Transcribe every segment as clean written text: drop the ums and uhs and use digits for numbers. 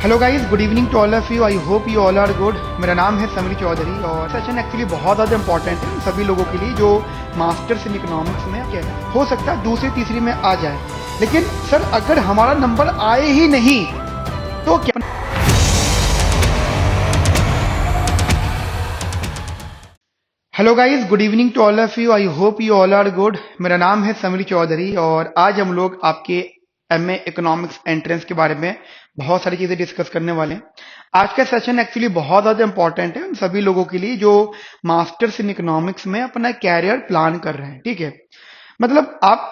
Hello guys, good evening to all of you. I hope you all are good. मेरा नाम है समीर चौधरी और session actually बहुत ज़्यादा इंपॉर्टेंट है सभी लोगों के लिए जो मास्टर्स इन इकोनॉमिक्स में क्या हो सकता है दूसरी तीसरी में आ जाए, लेकिन सर अगर हमारा नंबर आए ही नहीं तो क्या। Hello guys, good evening to all of you. I hope you all are good. मेरा नाम है समीर चौधरी और आज हम लोग आपके एमए इकोनॉमिक्स एंट्रेंस के बारे में बहुत सारी चीजें डिस्कस करने वाले हैं। आज का सेशन एक्चुअली बहुत ज्यादा इंपॉर्टेंट है उन सभी लोगों के लिए जो मास्टर्स इन इकोनॉमिक्स में अपना कैरियर प्लान कर रहे हैं। ठीक है, मतलब आप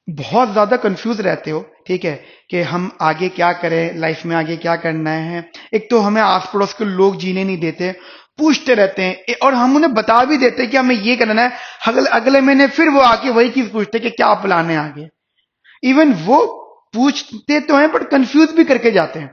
बहुत ज्यादा कंफ्यूज रहते हो, ठीक है, कि हम आगे क्या करें, लाइफ में आगे क्या करना है। एक तो हमें आस पड़ोस के लोग जीने नहीं देते, पूछते रहते हैं और हम उन्हें बता भी देते हैं कि हमें ये करना है। अगले महीने फिर वो आके वही चीज पूछते हैं कि क्या प्लान है आगे। इवन वो पूछते तो हैं बट कंफ्यूज भी करके जाते हैं।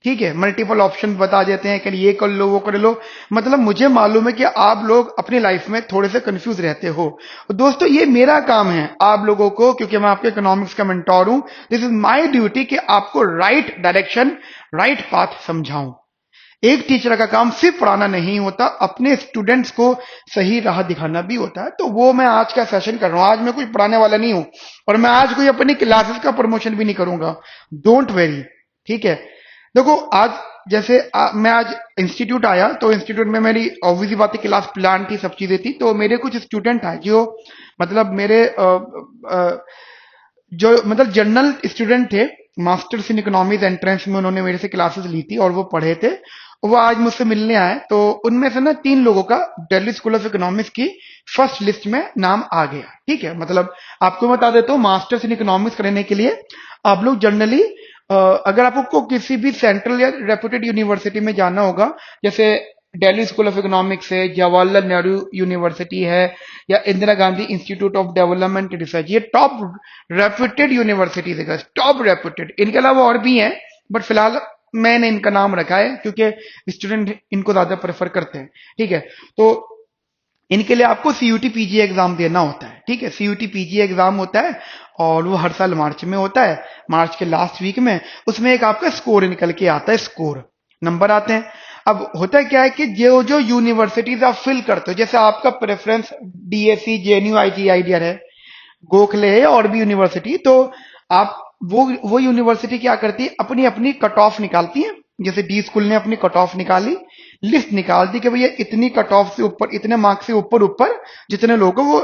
ठीक है, मल्टीपल ऑप्शन बता देते हैं कि ये कर लो वो कर लो। मतलब मुझे मालूम है कि आप लोग अपनी लाइफ में थोड़े से कंफ्यूज रहते हो। दोस्तों ये मेरा काम है आप लोगों को, क्योंकि मैं आपके इकोनॉमिक्स का मेंटोर हूं, दिस इज माय ड्यूटी कि आपको राइट डायरेक्शन, राइट पाथ समझाऊं। एक टीचर का काम सिर्फ पढ़ाना नहीं होता, अपने स्टूडेंट्स को सही राह दिखाना भी होता है। तो वो मैं आज का सेशन कर रहा हूं। आज मैं कोई पढ़ाने वाला नहीं हूं और मैं आज कोई अपनी क्लासेस का प्रमोशन भी नहीं करूंगा, डोंट वेरी। ठीक है, देखो आज जैसे मैं आज इंस्टीट्यूट आया तो इंस्टीट्यूट में मेरी ऑब्वियसली बात है क्लास प्लान थी, सब चीजें थी। तो मेरे कुछ स्टूडेंट हैं जो मतलब मेरे जो मतलब जनरल स्टूडेंट थे, मास्टर्स इन इकोनॉमिक्स एंट्रेंस में उन्होंने मेरे से क्लासेस ली थी और वो पढ़े थे। वो आज मुझसे मिलने आए तो उनमें से ना 3 लोगों का दिल्ली स्कूल ऑफ इकोनॉमिक्स की फर्स्ट लिस्ट में नाम आ गया। ठीक है, मतलब आपको बता देता हूँ मास्टर्स इन इकोनॉमिक्स करने के लिए आप लोग जनरली अगर आपको किसी भी सेंट्रल या रेप्यूटेड यूनिवर्सिटी में जाना होगा, जैसे दिल्ली स्कूल ऑफ इकोनॉमिक्स है, जवाहरलाल नेहरू यूनिवर्सिटी है या Indira Gandhi institute of development research, ये टॉप रेप्यूटेड यूनिवर्सिटीज है, टॉप रेप्यूटेड। इनके अलावा और भी हैं बट फिलहाल मैंने इनका नाम रखा है क्योंकि स्टूडेंट इनको ज्यादा प्रेफर करते हैं। ठीक है, तो इनके लिए आपको सीयूटी पीजी एग्जाम देना होता है। ठीक है, सीयूटी पीजी एग्जाम होता है और वो हर साल मार्च में होता है, मार्च के लास्ट वीक में। उसमें एक आपका स्कोर निकल के आता है, स्कोर नंबर आते हैं। अब होता क्या है कि जो जो यूनिवर्सिटीज आप फिल करते हो, जैसे आपका प्रेफरेंस डीएससी, जेएनयू, आईजीआईडीआर है, गोखले है और भी यूनिवर्सिटी, तो आप वो यूनिवर्सिटी क्या करती है, अपनी अपनी कट ऑफ निकालती है। जैसे डी स्कूल ने अपनी कट ऑफ निकाली, लिस्ट निकाल दी कि भैया इतनी कट ऑफ से ऊपर, इतने मार्क्स से ऊपर ऊपर जितने लोग वो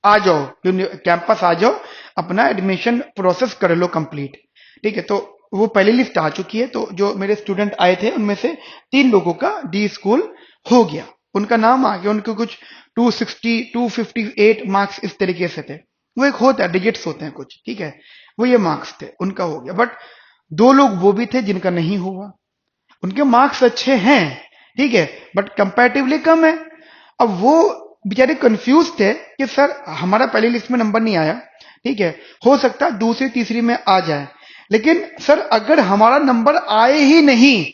आ जाओ, कैंपस आ जाओ, अपना एडमिशन प्रोसेस कर लो कंप्लीट। ठीक है, तो वो पहली लिस्ट आ चुकी है। तो जो मेरे स्टूडेंट आए थे उनमें से 3 लोगों का डी स्कूल हो गया, उनका नाम आ गया। उनके कुछ 260 258 मार्क्स इस तरीके से थे। वो एक होता है, डिजिट्स होते हैं कुछ, ठीक है, वो ये मार्क्स थे, उनका हो गया। बट 2 लोग वो भी थे जिनका नहीं हुआ, उनके मार्क्स अच्छे हैं, ठीक है, बट कंपैरेटिवली कम है। अब वो बेचारे कंफ्यूज थे कि सर हमारा पहली लिस्ट में नंबर नहीं आया, ठीक है, हो सकता है दूसरी तीसरी में आ जाए, लेकिन सर अगर हमारा नंबर आए ही नहीं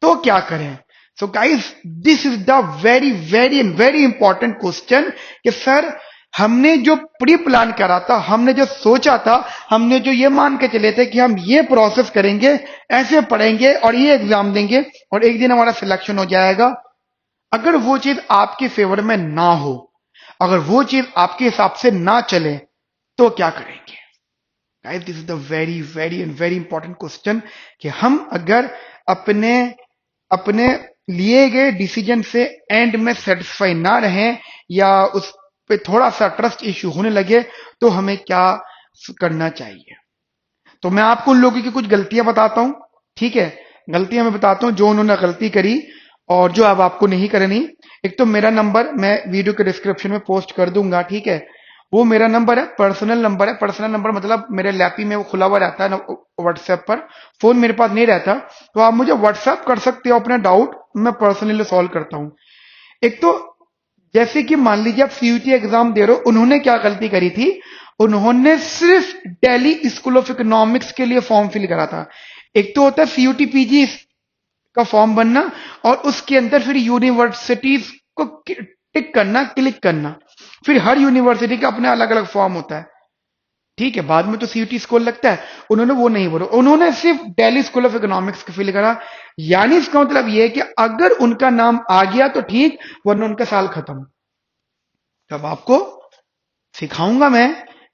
तो क्या करें। सो guys, this is the very very and very important question कि सर हमने जो प्री प्लान करा था, हमने जो सोचा था, हमने जो ये मान के चले थे कि हम ये प्रोसेस करेंगे, ऐसे पढ़ेंगे और ये एग्जाम देंगे और एक दिन हमारा सिलेक्शन हो जाएगा, अगर वो चीज आपके फेवर में ना हो, अगर वो चीज आपके हिसाब से ना चले तो क्या करेंगे। Guys, this is the very very and very important question कि हम अगर अपने अपने लिए गए डिसीजन से एंड में सेटिस्फाई ना रहें या उस पे थोड़ा सा ट्रस्ट इश्यू होने लगे तो हमें क्या करना चाहिए। तो मैं आपको उन लोगों की कुछ गलतियां बताता हूं। ठीक है, गलतियां मैं बताता हूं जो उन्होंने गलती करी और जो अब आपको नहीं करनी। एक तो मेरा नंबर मैं वीडियो के डिस्क्रिप्शन में पोस्ट कर दूंगा, ठीक है, वो मेरा नंबर है, पर्सनल नंबर है। पर्सनल नंबर मतलब मेरे लैपी में वो खुला हुआ रहता है व्हाट्सएप पर, फोन मेरे पास नहीं रहता, तो आप मुझे व्हाट्सएप कर सकते हो अपना डाउट, मैं पर्सनली सॉल्व करता हूं। एक तो जैसे कि मान लीजिए आप सीयूटी एग्जाम दे रहे हो, उन्होंने क्या गलती करी थी, उन्होंने सिर्फ दिल्ली स्कूल ऑफ इकोनॉमिक्स के लिए फॉर्म फिल करा था। एक तो होता है सीयूटी पीजी का फॉर्म बनना और उसके अंदर फिर यूनिवर्सिटीज को टिक करना, क्लिक करना, फिर हर यूनिवर्सिटी का अपना अलग अलग फॉर्म होता है। ठीक है, बाद में तो सीयूटी स्कोर लगता है, उन्होंने वो नहीं बोला, उन्होंने सिर्फ दिल्ली स्कूल ऑफ इकोनॉमिक्स को फिल करा। यानी इसका मतलब ये है कि अगर उनका नाम आ गया तो ठीक, वरना उनका साल खत्म। तब आपको सिखाऊंगा मैं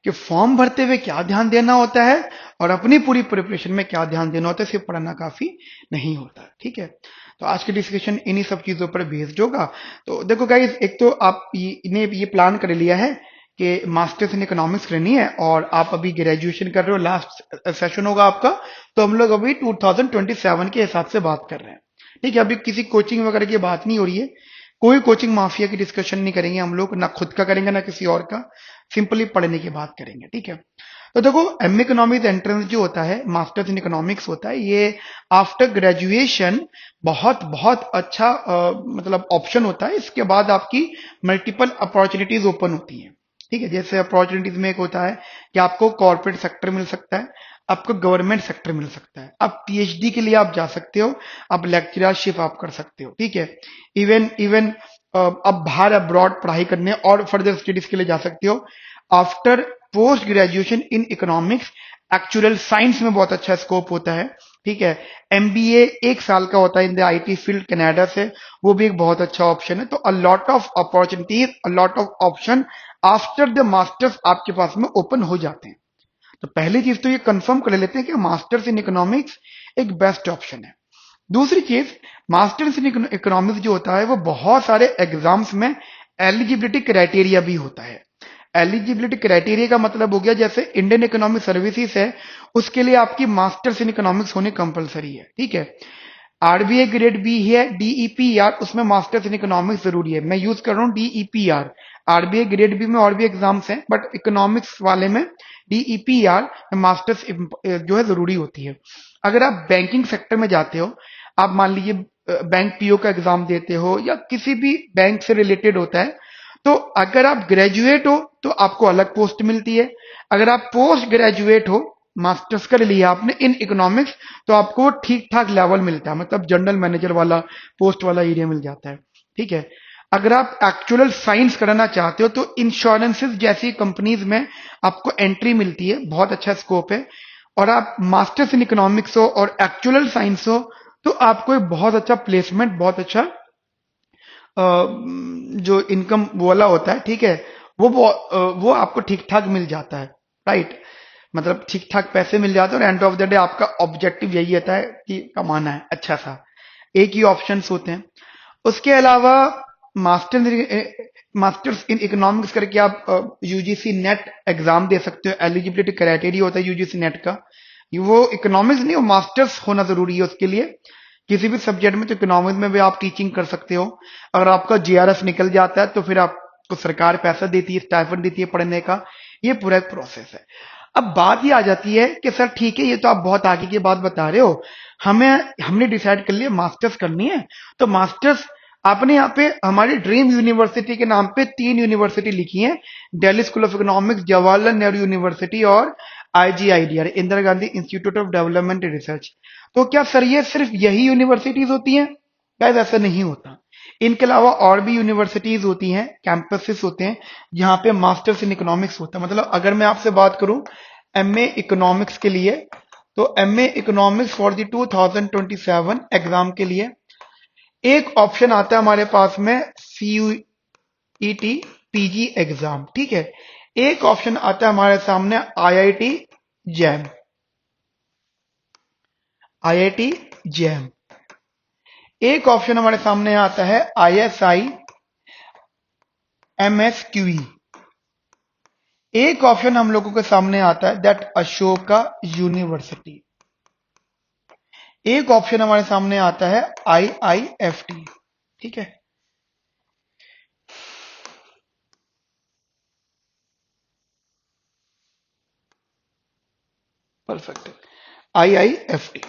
कि फॉर्म भरते हुए क्या ध्यान देना होता है और अपनी पूरी प्रिपरेशन में क्या ध्यान देना होता है, सिर्फ पढ़ना काफी नहीं होता। ठीक है, तो आज की डिस्कशन इन्हीं सब चीजों पर बेस्ड होगा। तो देखो गाइस, एक तो आप इन्हें ये प्लान कर लिया है कि मास्टर्स इन इकोनॉमिक्स करनी है और आप अभी ग्रेजुएशन कर रहे हो, लास्ट सेशन होगा आपका, तो हम लोग अभी 2027 के हिसाब से बात कर रहे हैं। ठीक है, अभी किसी कोचिंग वगैरह की बात नहीं हो रही है, कोई कोचिंग माफिया की डिस्कशन नहीं करेंगे हम लोग, ना खुद का करेंगे ना किसी और का, सिंपली पढ़ने की बात करेंगे। ठीक है, तो देखो एम इकोनॉमिक्स एंट्रेंस जो होता है, मास्टर्स इन इकोनॉमिक्स होता है, ये आफ्टर ग्रेजुएशन बहुत बहुत अच्छा मतलब ऑप्शन होता है। इसके बाद आपकी मल्टीपल अपॉर्चुनिटीज ओपन होती हैं। ठीक है, जैसे अपॉर्चुनिटीज में एक होता है कि आपको कॉर्पोरेट सेक्टर मिल सकता है, आपको गवर्नमेंट सेक्टर मिल सकता है, आप पीएचडी के लिए आप जा सकते हो, आप लेक्चरशिप आप कर सकते हो। ठीक है, इवन इवन अब बाहर अब्रॉड पढ़ाई करने और फर्दर स्टडीज के लिए जा सकते हो। After post graduation in economics actual science में बहुत अच्छा स्कोप होता है। ठीक है, एमबीए 1 साल का होता है in the IT field Canada से, वो भी एक बहुत अच्छा ऑप्शन है। तो a lot of opportunities, a lot of option after the masters आपके पास में ओपन हो जाते हैं। तो पहली चीज तो ये कंफर्म कर लेते हैं कि मास्टर्स इन इकोनॉमिक्स एक बेस्ट ऑप्शन है। दूसरी चीज, मास्टर्स इन इकोनॉमिक्स जो होता है वो बहुत सारे एग्जाम्स में एलिजिबिलिटी क्राइटेरिया भी होता है। एलिजिबिलिटी क्राइटेरिया का मतलब हो गया, जैसे इंडियन इकोनॉमिक सर्विसेज है, उसके लिए आपकी मास्टर्स इन इकोनॉमिक्स होनी कंपलसरी है। ठीक है, आरबीए ग्रेड बी है डीईपीआर, उसमें मास्टर्स इन इकोनॉमिक्स जरूरी है। मैं यूज कर रहा हूँ डीईपीआर, आरबीए ग्रेड बी में और भी एग्जाम्स हैं, बट इकोनॉमिक्स वाले में डीईपीआर मास्टर्स जो है जरूरी होती है। अगर आप बैंकिंग सेक्टर में जाते हो, आप मान लीजिए बैंक पीओ का एग्जाम देते हो या किसी भी बैंक से रिलेटेड होता है, तो अगर आप ग्रेजुएट हो तो आपको अलग पोस्ट मिलती है। अगर आप पोस्ट ग्रेजुएट हो, मास्टर्स कर लिया आपने इन इकोनॉमिक्स, तो आपको ठीक ठाक लेवल मिलता है, मतलब जनरल मैनेजर वाला पोस्ट वाला एरिया मिल जाता है। ठीक है, अगर आप एक्चुअल साइंस करना चाहते हो तो इंश्योरेंसेस जैसी कंपनीज में आपको एंट्री मिलती है, बहुत अच्छा स्कोप है। और आप मास्टर्स इन इकोनॉमिक्स हो और एक्चुअल साइंस हो तो आपको एक बहुत अच्छा प्लेसमेंट, बहुत अच्छा जो इनकम वाला होता है, ठीक है, वो आपको ठीक ठाक मिल जाता है। राइट, मतलब ठीक ठाक पैसे मिल जाते हैं और एंड ऑफ द डे आपका ऑब्जेक्टिव यही होता है कि कमाना है अच्छा सा। एक ही ऑप्शंस होते हैं। उसके अलावा मास्टर्स इन इकोनॉमिक्स करके आप यूजीसी नेट एग्जाम दे सकते हो। एलिजिबिलिटी क्राइटेरिया होता है यूजीसी नेट का, वो इकोनॉमिक्स नहीं, वो मास्टर्स होना जरूरी है उसके लिए। किसी भी सब्जेक्ट में, तो इकोनॉमिक्स में भी आप टीचिंग कर सकते हो। अगर आपका जीआरएफ निकल जाता है तो फिर आपको सरकार पैसा देती है, स्टाइपेंड देती है पढ़ने का। ये पूरा एक प्रोसेस है। अब बात ये आ जाती है कि सर ठीक है, ये तो आप बहुत आगे की बात बता रहे हो, हमने डिसाइड कर लिया मास्टर्स करनी है, तो मास्टर्स आपने यहाँ पे हमारी ड्रीम यूनिवर्सिटी के नाम पे 3 यूनिवर्सिटी लिखी है, Delhi school of economics, Jawaharlal Nehru university और IGIDR, Indira Gandhi institute of development and research. तो क्या सर ये सिर्फ यही यूनिवर्सिटीज होती हैं? शायद ऐसा नहीं होता। इनके अलावा और भी यूनिवर्सिटीज होती हैं, कैंपसेस होते हैं जहां पे मास्टर्स इन इकोनॉमिक्स होता है। मतलब अगर मैं आपसे बात करूं एमए इकोनॉमिक्स के लिए, तो MA economics for the 2027 exam के लिए एक ऑप्शन आता है हमारे पास में सीयूईटी पीजी एग्जाम। ठीक है, एक ऑप्शन आता है हमारे सामने आईआईटी जैम, आईआईटी जैम। एक ऑप्शन हमारे सामने आता है आईएसआई एमएसक्यूई। एक ऑप्शन हम लोगों के सामने आता है दैट अशोका यूनिवर्सिटी। एक ऑप्शन हमारे सामने आता है आईआईएफटी। ठीक है, perfect, IIFT.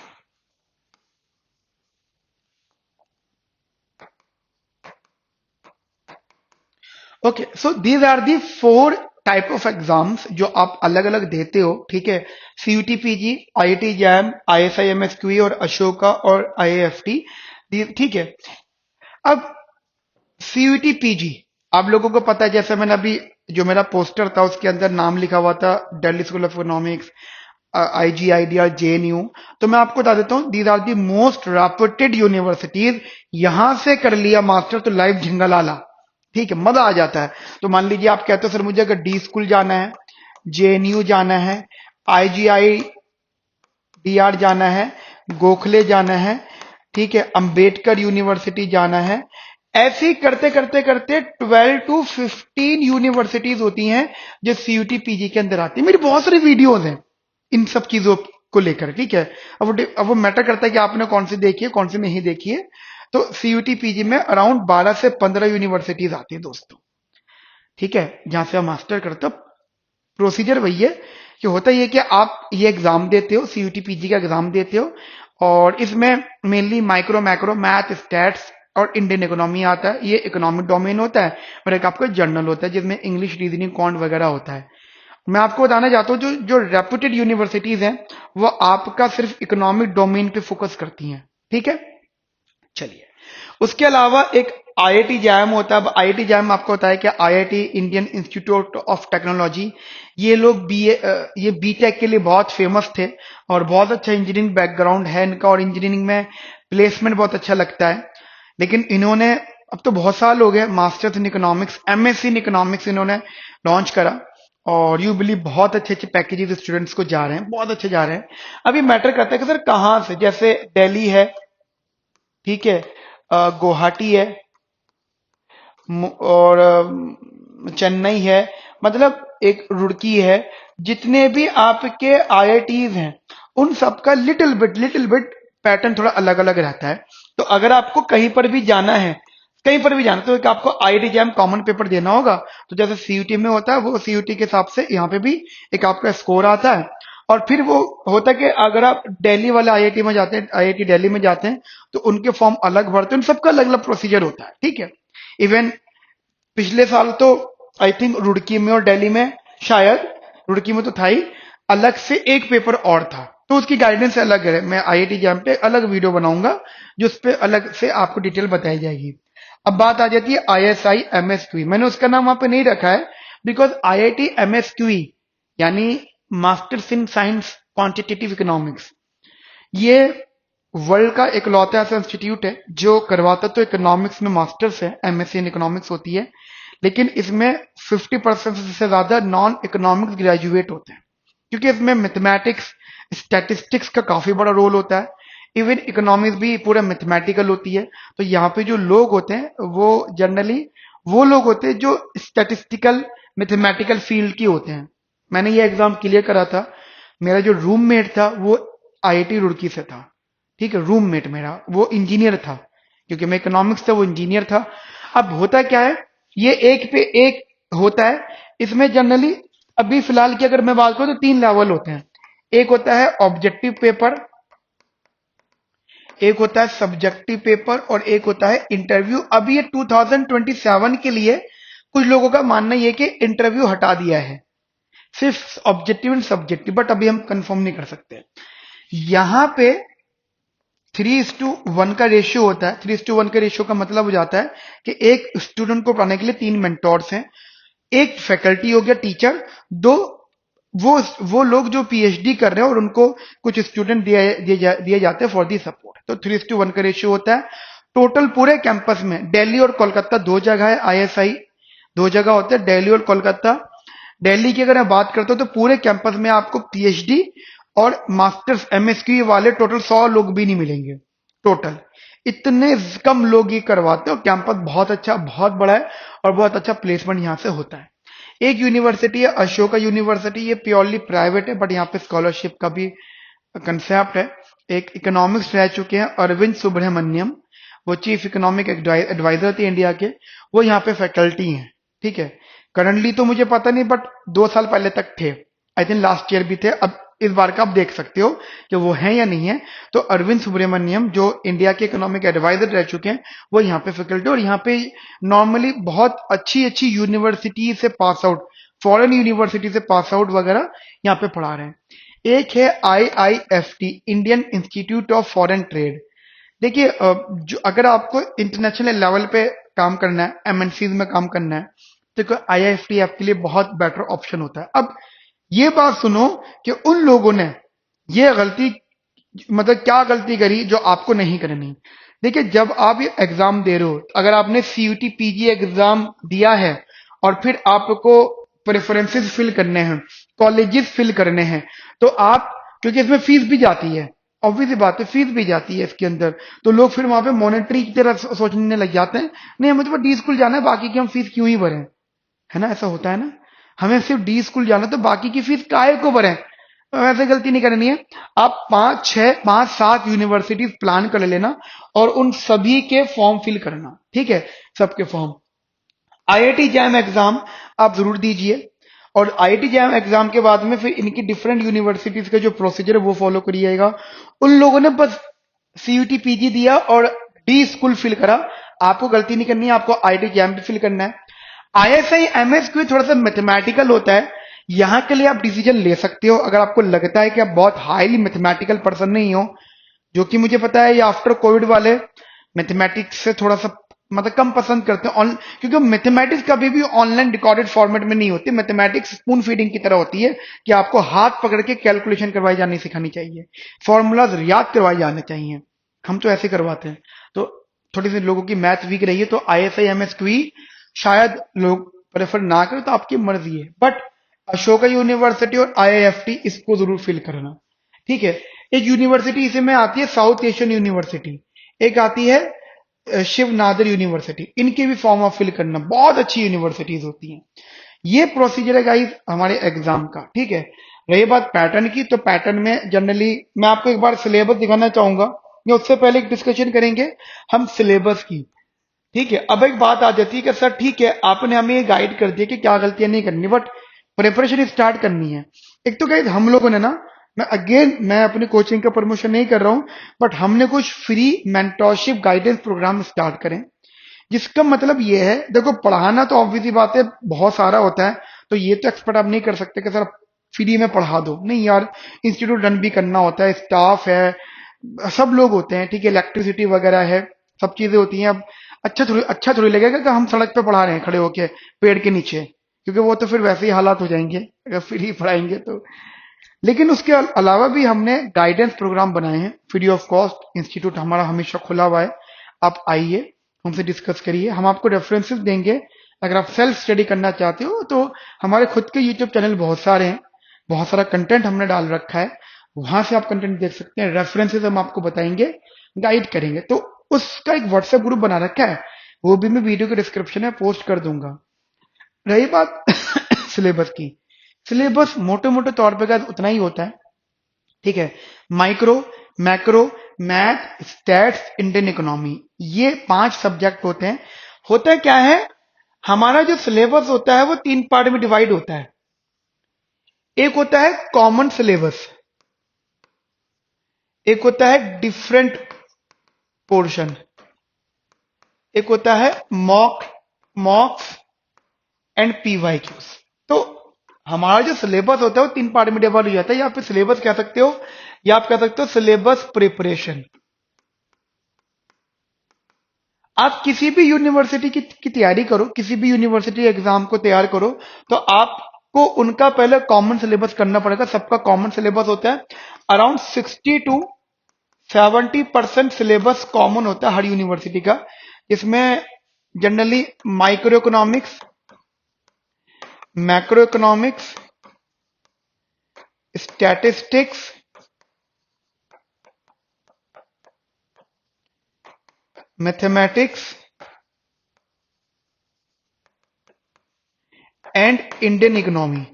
Okay, so these are the 4 type of exams जो आप अलग अलग देते हो। ठीक है, CUET PG, IIT JAM, ISI MSQE और अशोका और आईआईएफटी। ठीक है, अब सीयूटी पीजी आप लोगों को पता है, जैसे मैंने अभी जो मेरा पोस्टर था उसके अंदर नाम लिखा हुआ था Delhi school of economics, IGIDR, JNU। तो मैं आपको बता देता हूँ, these are the most reputed universities. यहां से कर लिया मास्टर तो लाइव झिंगालाला, ठीक है, मजा आ जाता है। तो मान लीजिए आप कहते हो सर मुझे अगर डी स्कूल जाना है, JNU जाना है, IGIDR जाना है, गोखले जाना है, ठीक है, अंबेडकर यूनिवर्सिटी जाना है, ऐसे ही करते करते करते 12 to 15 यूनिवर्सिटीज होती हैं जो CUT PG के अंदर आती है। मेरी बहुत सारी वीडियोज हैं इन सब चीजों को लेकर, ठीक है। अब वो मैटर करता है कि आपने कौन सी देखी है कौन सी नहीं देखी है। तो CUT PG में अराउंड 12 से 15 यूनिवर्सिटीज आती है दोस्तों, ठीक है, जहां से आप मास्टर करते हो। प्रोसीजर वही है कि होता ही है कि आप ये एग्जाम देते हो, CUT PG का एग्जाम देते हो, और इसमें mainly micro macro math stats और इंडियन इकोनॉमी आता है। ये इकोनॉमिक डोमेन होता है, और एक आपका जर्नल होता है जिसमें इंग्लिश, रीजनिंग, क्वांट वगैरह होता है। मैं आपको बताना चाहता हूँ जो जो रेपुटेड यूनिवर्सिटीज हैं वो आपका सिर्फ इकोनॉमिक डोमेन पे फोकस करती हैं, ठीक है। चलिए, उसके अलावा एक IIT जैम होता है। अब IIT जैम आपको होता है कि IIT Indian institute of technology, ये लोग ये बीटेक के लिए बहुत फेमस थे और बहुत अच्छा इंजीनियरिंग बैकग्राउंड है इनका, और इंजीनियरिंग में प्लेसमेंट बहुत अच्छा लगता है। लेकिन इन्होंने, अब तो बहुत साल हो गए, masters in economics, MSc in economics इन्होंने लॉन्च करा, और यू बिलीव बहुत अच्छे अच्छे पैकेजेस स्टूडेंट्स को जा रहे हैं, बहुत अच्छे जा रहे हैं। अब ये मैटर करता है कि सर कहाँ से, जैसे दिल्ली है, ठीक है, गुवाहाटी है, और चेन्नई है, मतलब एक रुड़की है, जितने भी आपके IITs हैं उन सबका लिटिल बिट पैटर्न थोड़ा अलग अलग रहता है। तो अगर आपको कहीं पर भी जाना है, कहीं पर भी जाना, तो एक आपको IIT जैम कॉमन पेपर देना होगा। तो जैसे CUT में होता है, वो CUT के हिसाब से यहाँ पे भी एक आपका स्कोर आता है। और फिर वो होता है कि अगर आप दिल्ली वाले IIT में जाते हैं, IIT दिल्ली में जाते हैं, तो उनके फॉर्म अलग भरते हैं, उन सबका अलग अलग प्रोसीजर होता है, ठीक है। इवन पिछले साल तो आई थिंक रुड़की में और दिल्ली में, शायद रुड़की में तो था ही, अलग से एक पेपर और था, तो उसकी गाइडेंस अलग है। मैं IIT जैम पे अलग वीडियो बनाऊंगा जो उस पर अलग से आपको डिटेल बताई जाएगी। अब बात आ जाती है ISI MSQE। मैंने उसका नाम वहां पे नहीं रखा है बिकॉज IIT MSQE यानी masters in science quantitative economics, ये वर्ल्ड का इकलौता ऐसा इंस्टीट्यूट है जो करवाता तो इकोनॉमिक्स में मास्टर्स है, MSc इन इकोनॉमिक्स होती है, लेकिन इसमें 50% से ज्यादा नॉन इकोनॉमिक्स ग्रेजुएट होते हैं, क्योंकि इसमें मैथमेटिक्स, स्टैटिस्टिक्स का काफी बड़ा रोल होता है। इवन इकोनॉमिक्स भी पूरा मैथमेटिकल होती है। तो यहाँ पे जो लोग होते हैं वो जनरली वो लोग होते हैं जो स्टैटिस्टिकल मैथमेटिकल फील्ड की होते हैं। मैंने ये एग्जाम क्लियर करा था, मेरा जो रूममेट था वो IIT रुड़की से था, ठीक है, रूममेट मेरा वो इंजीनियर था, क्योंकि मैं इकोनॉमिक्स था, वो इंजीनियर था। अब होता क्या है, ये एक पे एक होता है। इसमें जनरली अभी फिलहाल की अगर मैं बात करूं तो 3 लेवल होते हैं। एक होता है ऑब्जेक्टिव पेपर, एक होता है सब्जेक्टिव पेपर, और एक होता है इंटरव्यू। अब ये 2027 के लिए कुछ लोगों का मानना ये कि इंटरव्यू हटा दिया है, सिर्फ ऑब्जेक्टिव एंड सब्जेक्टिव, बट अभी हम कंफर्म नहीं कर सकते। यहां पे 3:1 का रेशियो होता है। 3:1 का रेशियो का मतलब हो जाता है कि एक स्टूडेंट को पढ़ाने के लिए 3 मेंटोर्स हैं, एक फैकल्टी हो गया टीचर, दो वो लोग जो PhD कर रहे हैं और उनको कुछ स्टूडेंट दिए जाते हैं फॉर दी सपोर्ट। तो 3:1 का रेशियो होता है। टोटल पूरे कैंपस में दिल्ली और कोलकाता 2 जगह है, ISI 2 जगह होते हैं, दिल्ली और कोलकाता। दिल्ली की अगर मैं बात करता हूं तो पूरे कैंपस में आपको PhD और मास्टर्स MSQ वाले टोटल 100 लोग भी नहीं मिलेंगे टोटल। इतने कम लोग ये करवाते हैं, और कैंपस बहुत अच्छा, बहुत बड़ा है, और बहुत अच्छा प्लेसमेंट यहाँ से होता है। एक यूनिवर्सिटी है अशोका यूनिवर्सिटी, ये प्योरली प्राइवेट है, बट यहाँ पे स्कॉलरशिप का भी कंसेप्ट है। एक इकोनॉमिक्स रह चुके हैं अरविंद सुब्रमण्यम, वो चीफ इकोनॉमिक एडवाइजर थे इंडिया के, वो यहाँ पे फैकल्टी हैं, ठीक है। करंटली तो मुझे पता नहीं, बट 2 साल पहले तक थे, आई थिंक लास्ट ईयर भी थे। अब इस बार का आप देख सकते हो कि वो है या नहीं है। तो अरविंद सुब्रमण्यम जो इंडिया के इकोनॉमिक एडवाइजर रह चुके हैं, वो यहाँ पे फैकल्टी, और यहाँ पे नॉर्मली बहुत अच्छी अच्छी यूनिवर्सिटी से पास आउट, फॉरेन यूनिवर्सिटी से पास आउट वगैरह यहाँ पे पढ़ा रहे हैं। एक है IIFT, Indian institute of foreign trade. देखिए जो अगर आपको इंटरनेशनल लेवल पे काम करना है, MNCs में काम करना है, तो आईआईएफटी आपके लिए बहुत बेटर ऑप्शन होता है। अब ये बात सुनो कि उन लोगों ने ये गलती, मतलब क्या गलती करी जो आपको नहीं करनी। देखिए, जब आप ये एग्जाम दे रहे हो, अगर आपने सीयूटी पीजी एग्जाम दिया है और फिर आपको प्रेफरेंसेस फिल करने हैं, कॉलेजेस फिल करने हैं, तो आप, क्योंकि इसमें फीस भी जाती है, ऑब्वियस बात है, फीस भी जाती है इसके अंदर, तो लोग फिर वहां पे मॉनेटरी की तरह सोचने लग जाते हैं, नहीं हमें तो डी स्कूल जाना है, बाकी की हम फीस क्यों ही भरें, है ना, ऐसा होता है ना, हमें सिर्फ डी स्कूल जाना, तो बाकी की फीस काहे को भरें। वैसे गलती नहीं करनी है। आप 5, 6, 5, 7 यूनिवर्सिटीज प्लान कर लेना और उन सभी के फॉर्म फिल करना, ठीक है, सबके फॉर्म। आईआईटी जैम एग्जाम आप जरूर दीजिए, और आईआईटी जैम एग्जाम के बाद में फिर इनकी डिफरेंट यूनिवर्सिटीज का जो प्रोसीजर है वो फॉलो करिएगा। उन लोगों ने बस सीयूटी पीजी दिया और डी स्कूल फिल करा, आपको गलती नहीं करनी है, आपको आईआईटी जैम भी फिल करना है। आईएसआई एमएसक्यू थोड़ा सा मैथमेटिकल होता है, यहां के लिए आप डिसीजन ले सकते हो अगर आपको लगता है कि आप बहुत हाईली मैथमेटिकल पर्सन नहीं हो, जो कि मुझे पता है ये आफ्टर कोविड वाले मैथमेटिक्स से थोड़ा सा मतलब कम पसंद करते हैं, क्योंकि मैथमेटिक्स कभी भी ऑनलाइन रिकॉर्डेड फॉर्मेट में नहीं होती। मैथमेटिक्स स्पून फीडिंग की तरह होती है कि आपको हाथ पकड़ के कैलकुलेशन करवाई जानी सिखानी चाहिए, फॉर्मूलाज याद करवाए जाने चाहिए, हम तो ऐसे करवाते हैं। तो थोड़ी सी लोगों की मैथ वीक रही है तो आईएसआई एमएसक्यू शायद लोग प्रेफर ना करें, तो आपकी मर्जी है, बट अशोका यूनिवर्सिटी और आईआईएफटी इसको जरूर फिल करना, ठीक है। एक यूनिवर्सिटी इसी में आती है साउथ एशियन यूनिवर्सिटी, एक आती है शिव नादर यूनिवर्सिटी, इनके भी फॉर्म ऑफ फिल करना, बहुत अच्छी यूनिवर्सिटीज होती हैं। ये प्रोसीजर है गाइस हमारे एग्जाम का, ठीक है। रही बात पैटर्न की, तो पैटर्न में जनरली मैं आपको एक बार सिलेबस दिखाना चाहूंगा, या उससे पहले एक डिस्कशन करेंगे हम सिलेबस की, ठीक है। अब एक बात आ जाती है कि सर ठीक है आपने हमें ये गाइड कर दिया कि क्या गलतियां नहीं करनी, बट प्रिपरेशन स्टार्ट करनी है। एक तो गाइस हम लोगों ने ना, मैं अपनी कोचिंग का प्रमोशन नहीं कर रहा हूं, बट हमने कुछ free mentorship guidance program start करें, जिसका मतलब ये है, देखो पढ़ाना तो ऑब्वियसली बात है बहुत सारा होता है, तो ये तो एक्सपर्ट आप नहीं कर सकते कि सर फ्री में पढ़ा दो, नहीं यार, इंस्टीट्यूट रन भी करना होता है, स्टाफ है, सब लोग होते हैं, ठीक है, इलेक्ट्रिसिटी वगैरह है, सब चीजें होती हैं। अब अच्छा थोड़ी लगेगा कि हम सड़क पे पढ़ा रहे हैं खड़े होके पेड़ के नीचे, क्योंकि वो तो फिर वैसे ही हालात हो जाएंगे अगर फ्री पढ़ाएंगे तो। लेकिन उसके अलावा भी हमने गाइडेंस प्रोग्राम बनाए हैं फ्री ऑफ कॉस्ट, इंस्टीट्यूट हमारा हमेशा खुला हुआ है, आप आइए हमसे डिस्कस करिए, हम आपको रेफरेंसेस देंगे। अगर आप सेल्फ स्टडी करना चाहते हो तो हमारे खुद के यूट्यूब चैनल बहुत सारे हैं, बहुत सारा कंटेंट हमने डाल रखा है, वहां से आप कंटेंट देख सकते हैं, रेफरेंसेस हम आपको बताएंगे, गाइड करेंगे। तो उसका एक व्हाट्सएप ग्रुप बना रखा है, वो भी मैं वीडियो के डिस्क्रिप्शन में पोस्ट कर दूंगा। रही बात सिलेबस की, सिलेबस मोटे मोटे तौर पे का उतना ही होता है, ठीक है। Micro, macro, math, stats, Indian economy, ये 5 सब्जेक्ट होते हैं। होता क्या है, हमारा जो सिलेबस होता है वो 3 पार्ट में डिवाइड होता है। एक होता है कॉमन सिलेबस, एक होता है डिफरेंट पोर्शन, एक होता है मॉक्स एंड पीवाईक्यूज। तो हमारा जो सिलेबस होता है वो 3 पार्ट में डिवाइड हो जाता है, या आप सिलेबस कह सकते हो, या आप कह सकते हो सिलेबस प्रिपरेशन। आप किसी भी यूनिवर्सिटी की तैयारी करो, किसी भी यूनिवर्सिटी एग्जाम को तैयार करो, तो आपको उनका पहले कॉमन सिलेबस करना पड़ेगा। सबका कॉमन सिलेबस होता है, अराउंड 60 to 70% सिलेबस कॉमन होता है हर यूनिवर्सिटी का। इसमें generally micro economics, macro economics, statistics, mathematics and Indian economy.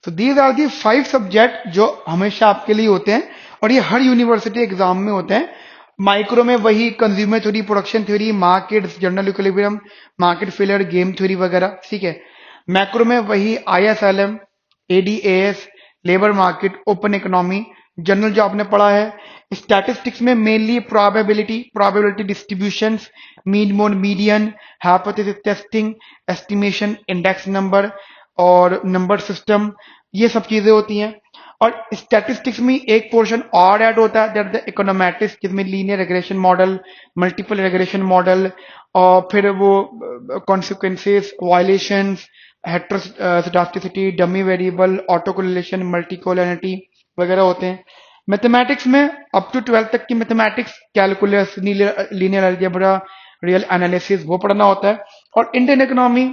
तो दीज आर दी 5 सब्जेक्ट जो हमेशा आपके लिए होते हैं, और ये हर यूनिवर्सिटी एग्जाम में होते हैं। माइक्रो में वही consumer theory, production theory, market, general equilibrium, market failure, game theory वगैरह, ठीक है। मैक्रो में वही ISLM, ADAS, labour market, open economy, general जो आपने पढ़ा है। स्टैटिस्टिक्स में mainly probability distributions, mean mode median, hypothesis testing, estimation, index number और नंबर सिस्टम, ये सब चीजें होती हैं। और स्टैटिस्टिक्स में एक पोर्शन और ऐड होता है, दैट द इकोनोमेट्रिक्स, जिसमें linear regression model, multiple regression model, और फिर वो consequences, violations, heteroscedasticity, dummy variable, auto correlation, multi collinearity वगैरह होते हैं। मैथमेटिक्स में अप टू 12 तक की mathematics, calculus, linear algebra, real analysis वो पढ़ना होता है। और इंडियन इकोनॉमी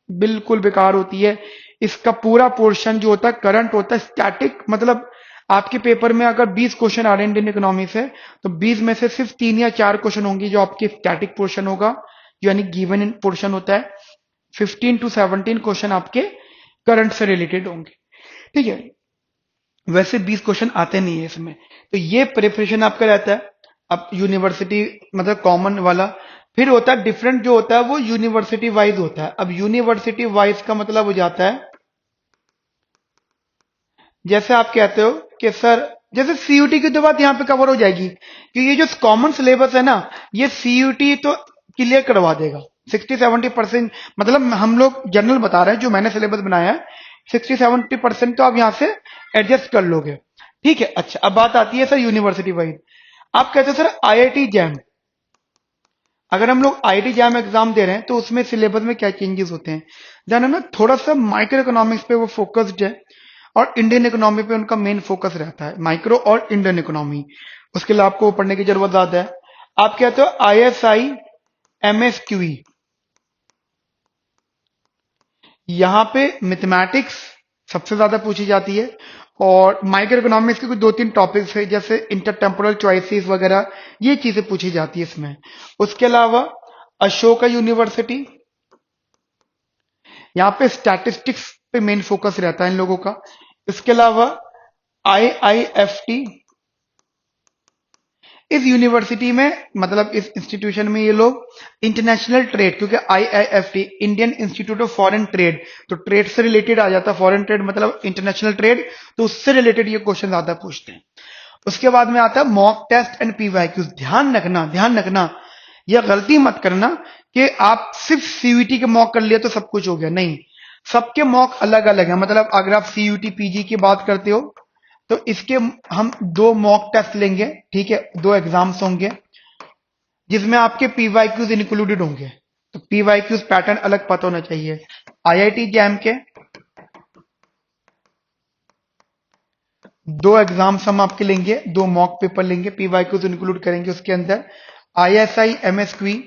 बिल्कुल बेकार होती है। इसका पूरा पोर्शन जो होता है करंट होता है, स्टैटिक, मतलब आपके पेपर में अगर 20 क्वेश्चन आ रहे हैं इंडियन इकोनॉमी से, तो 20 में से सिर्फ 3 या 4 क्वेश्चन होंगे जो आपके स्टैटिक पोर्शन होगा, यानी गिवन पोर्शन होता है। 15 to 17 क्वेश्चन आपके करंट से रिलेटेड होंगे, ठीक है। वैसे 20 क्वेश्चन आते नहीं है इसमें, तो ये प्रिपरेशन आपका रहता है। अब यूनिवर्सिटी मतलब कॉमन वाला, फिर होता है डिफरेंट, जो होता है वो यूनिवर्सिटी वाइज होता है। अब यूनिवर्सिटी वाइज का मतलब हो जाता है, जैसे आप कहते हो कि सर जैसे सीयूटी की तो बात यहाँ पे कवर हो जाएगी, कि ये जो कॉमन सिलेबस है ना, ये सीयूटी तो क्लियर करवा देगा 60-70%। मतलब हम लोग जनरल बता रहे हैं, जो मैंने सिलेबस बनाया है 60-70% तो आप यहाँ से एडजस्ट कर लोगे, ठीक है। अच्छा, अब बात आती है सर यूनिवर्सिटी वाइज। आप कहते हो सर आईआईटी जैम, अगर हम लोग आईआईटी जैम एग्जाम दे रहे हैं तो उसमें सिलेबस में क्या चेंजेस होते हैं जाना ना, थोड़ा सा माइक्रो इकोनॉमिक्स पे वो फोकस्ड है, और इंडियन इकोनॉमी पे उनका मेन फोकस रहता है, माइक्रो और इंडियन इकोनॉमी। उसके लिए आपको पढ़ने की जरूरत ज्यादा है। आप कहते हो आईएसआई एमएसक्यूई, यहां पे मैथमेटिक्स सबसे ज्यादा पूछी जाती है, और माइक्रो इकोनॉमिक्स के कुछ 2-3 टॉपिक्स है, जैसे इंटरटेम्पोरल चॉइसेस वगैरह, ये चीजें पूछी जाती है इसमें। उसके अलावा अशोका यूनिवर्सिटी, यहाँ पे स्टैटिस्टिक्स पे मेन फोकस रहता है इन लोगों का। इसके अलावा आईआईएफटी, इस यूनिवर्सिटी में मतलब इस इंस्टीट्यूशन में ये लोग इंटरनेशनल ट्रेड, क्योंकि IIFT Indian institute of foreign trade, तो ट्रेड से रिलेटेड आ जाता है, फॉरेन ट्रेड मतलब इंटरनेशनल ट्रेड, तो उससे रिलेटेड ये क्वेश्चन ज्यादा पूछते हैं। उसके बाद में आता है मॉक टेस्ट एंड पीवाईक्यूज। ध्यान रखना, यह गलती मत करना कि आप सिर्फ सीयूटी के मॉक कर लिया तो सब कुछ हो गया, नहीं। सबके मॉक अलग अलग है। मतलब अगर आप सीयूटी पीजी की बात करते हो तो इसके हम 2 मॉक टेस्ट लेंगे, ठीक है, 2 एग्जाम्स होंगे जिसमें आपके पीवाईक्यूज इंक्लूडेड होंगे। तो पीवाईक्यूज पैटर्न अलग पता होना चाहिए। आईआईटी जैम के 2 एग्जाम्स हम आपके लेंगे, 2 मॉक पेपर लेंगे, पीवाईक्यूज इंक्लूड करेंगे उसके अंदर। आईएसआई एमएसक्यू,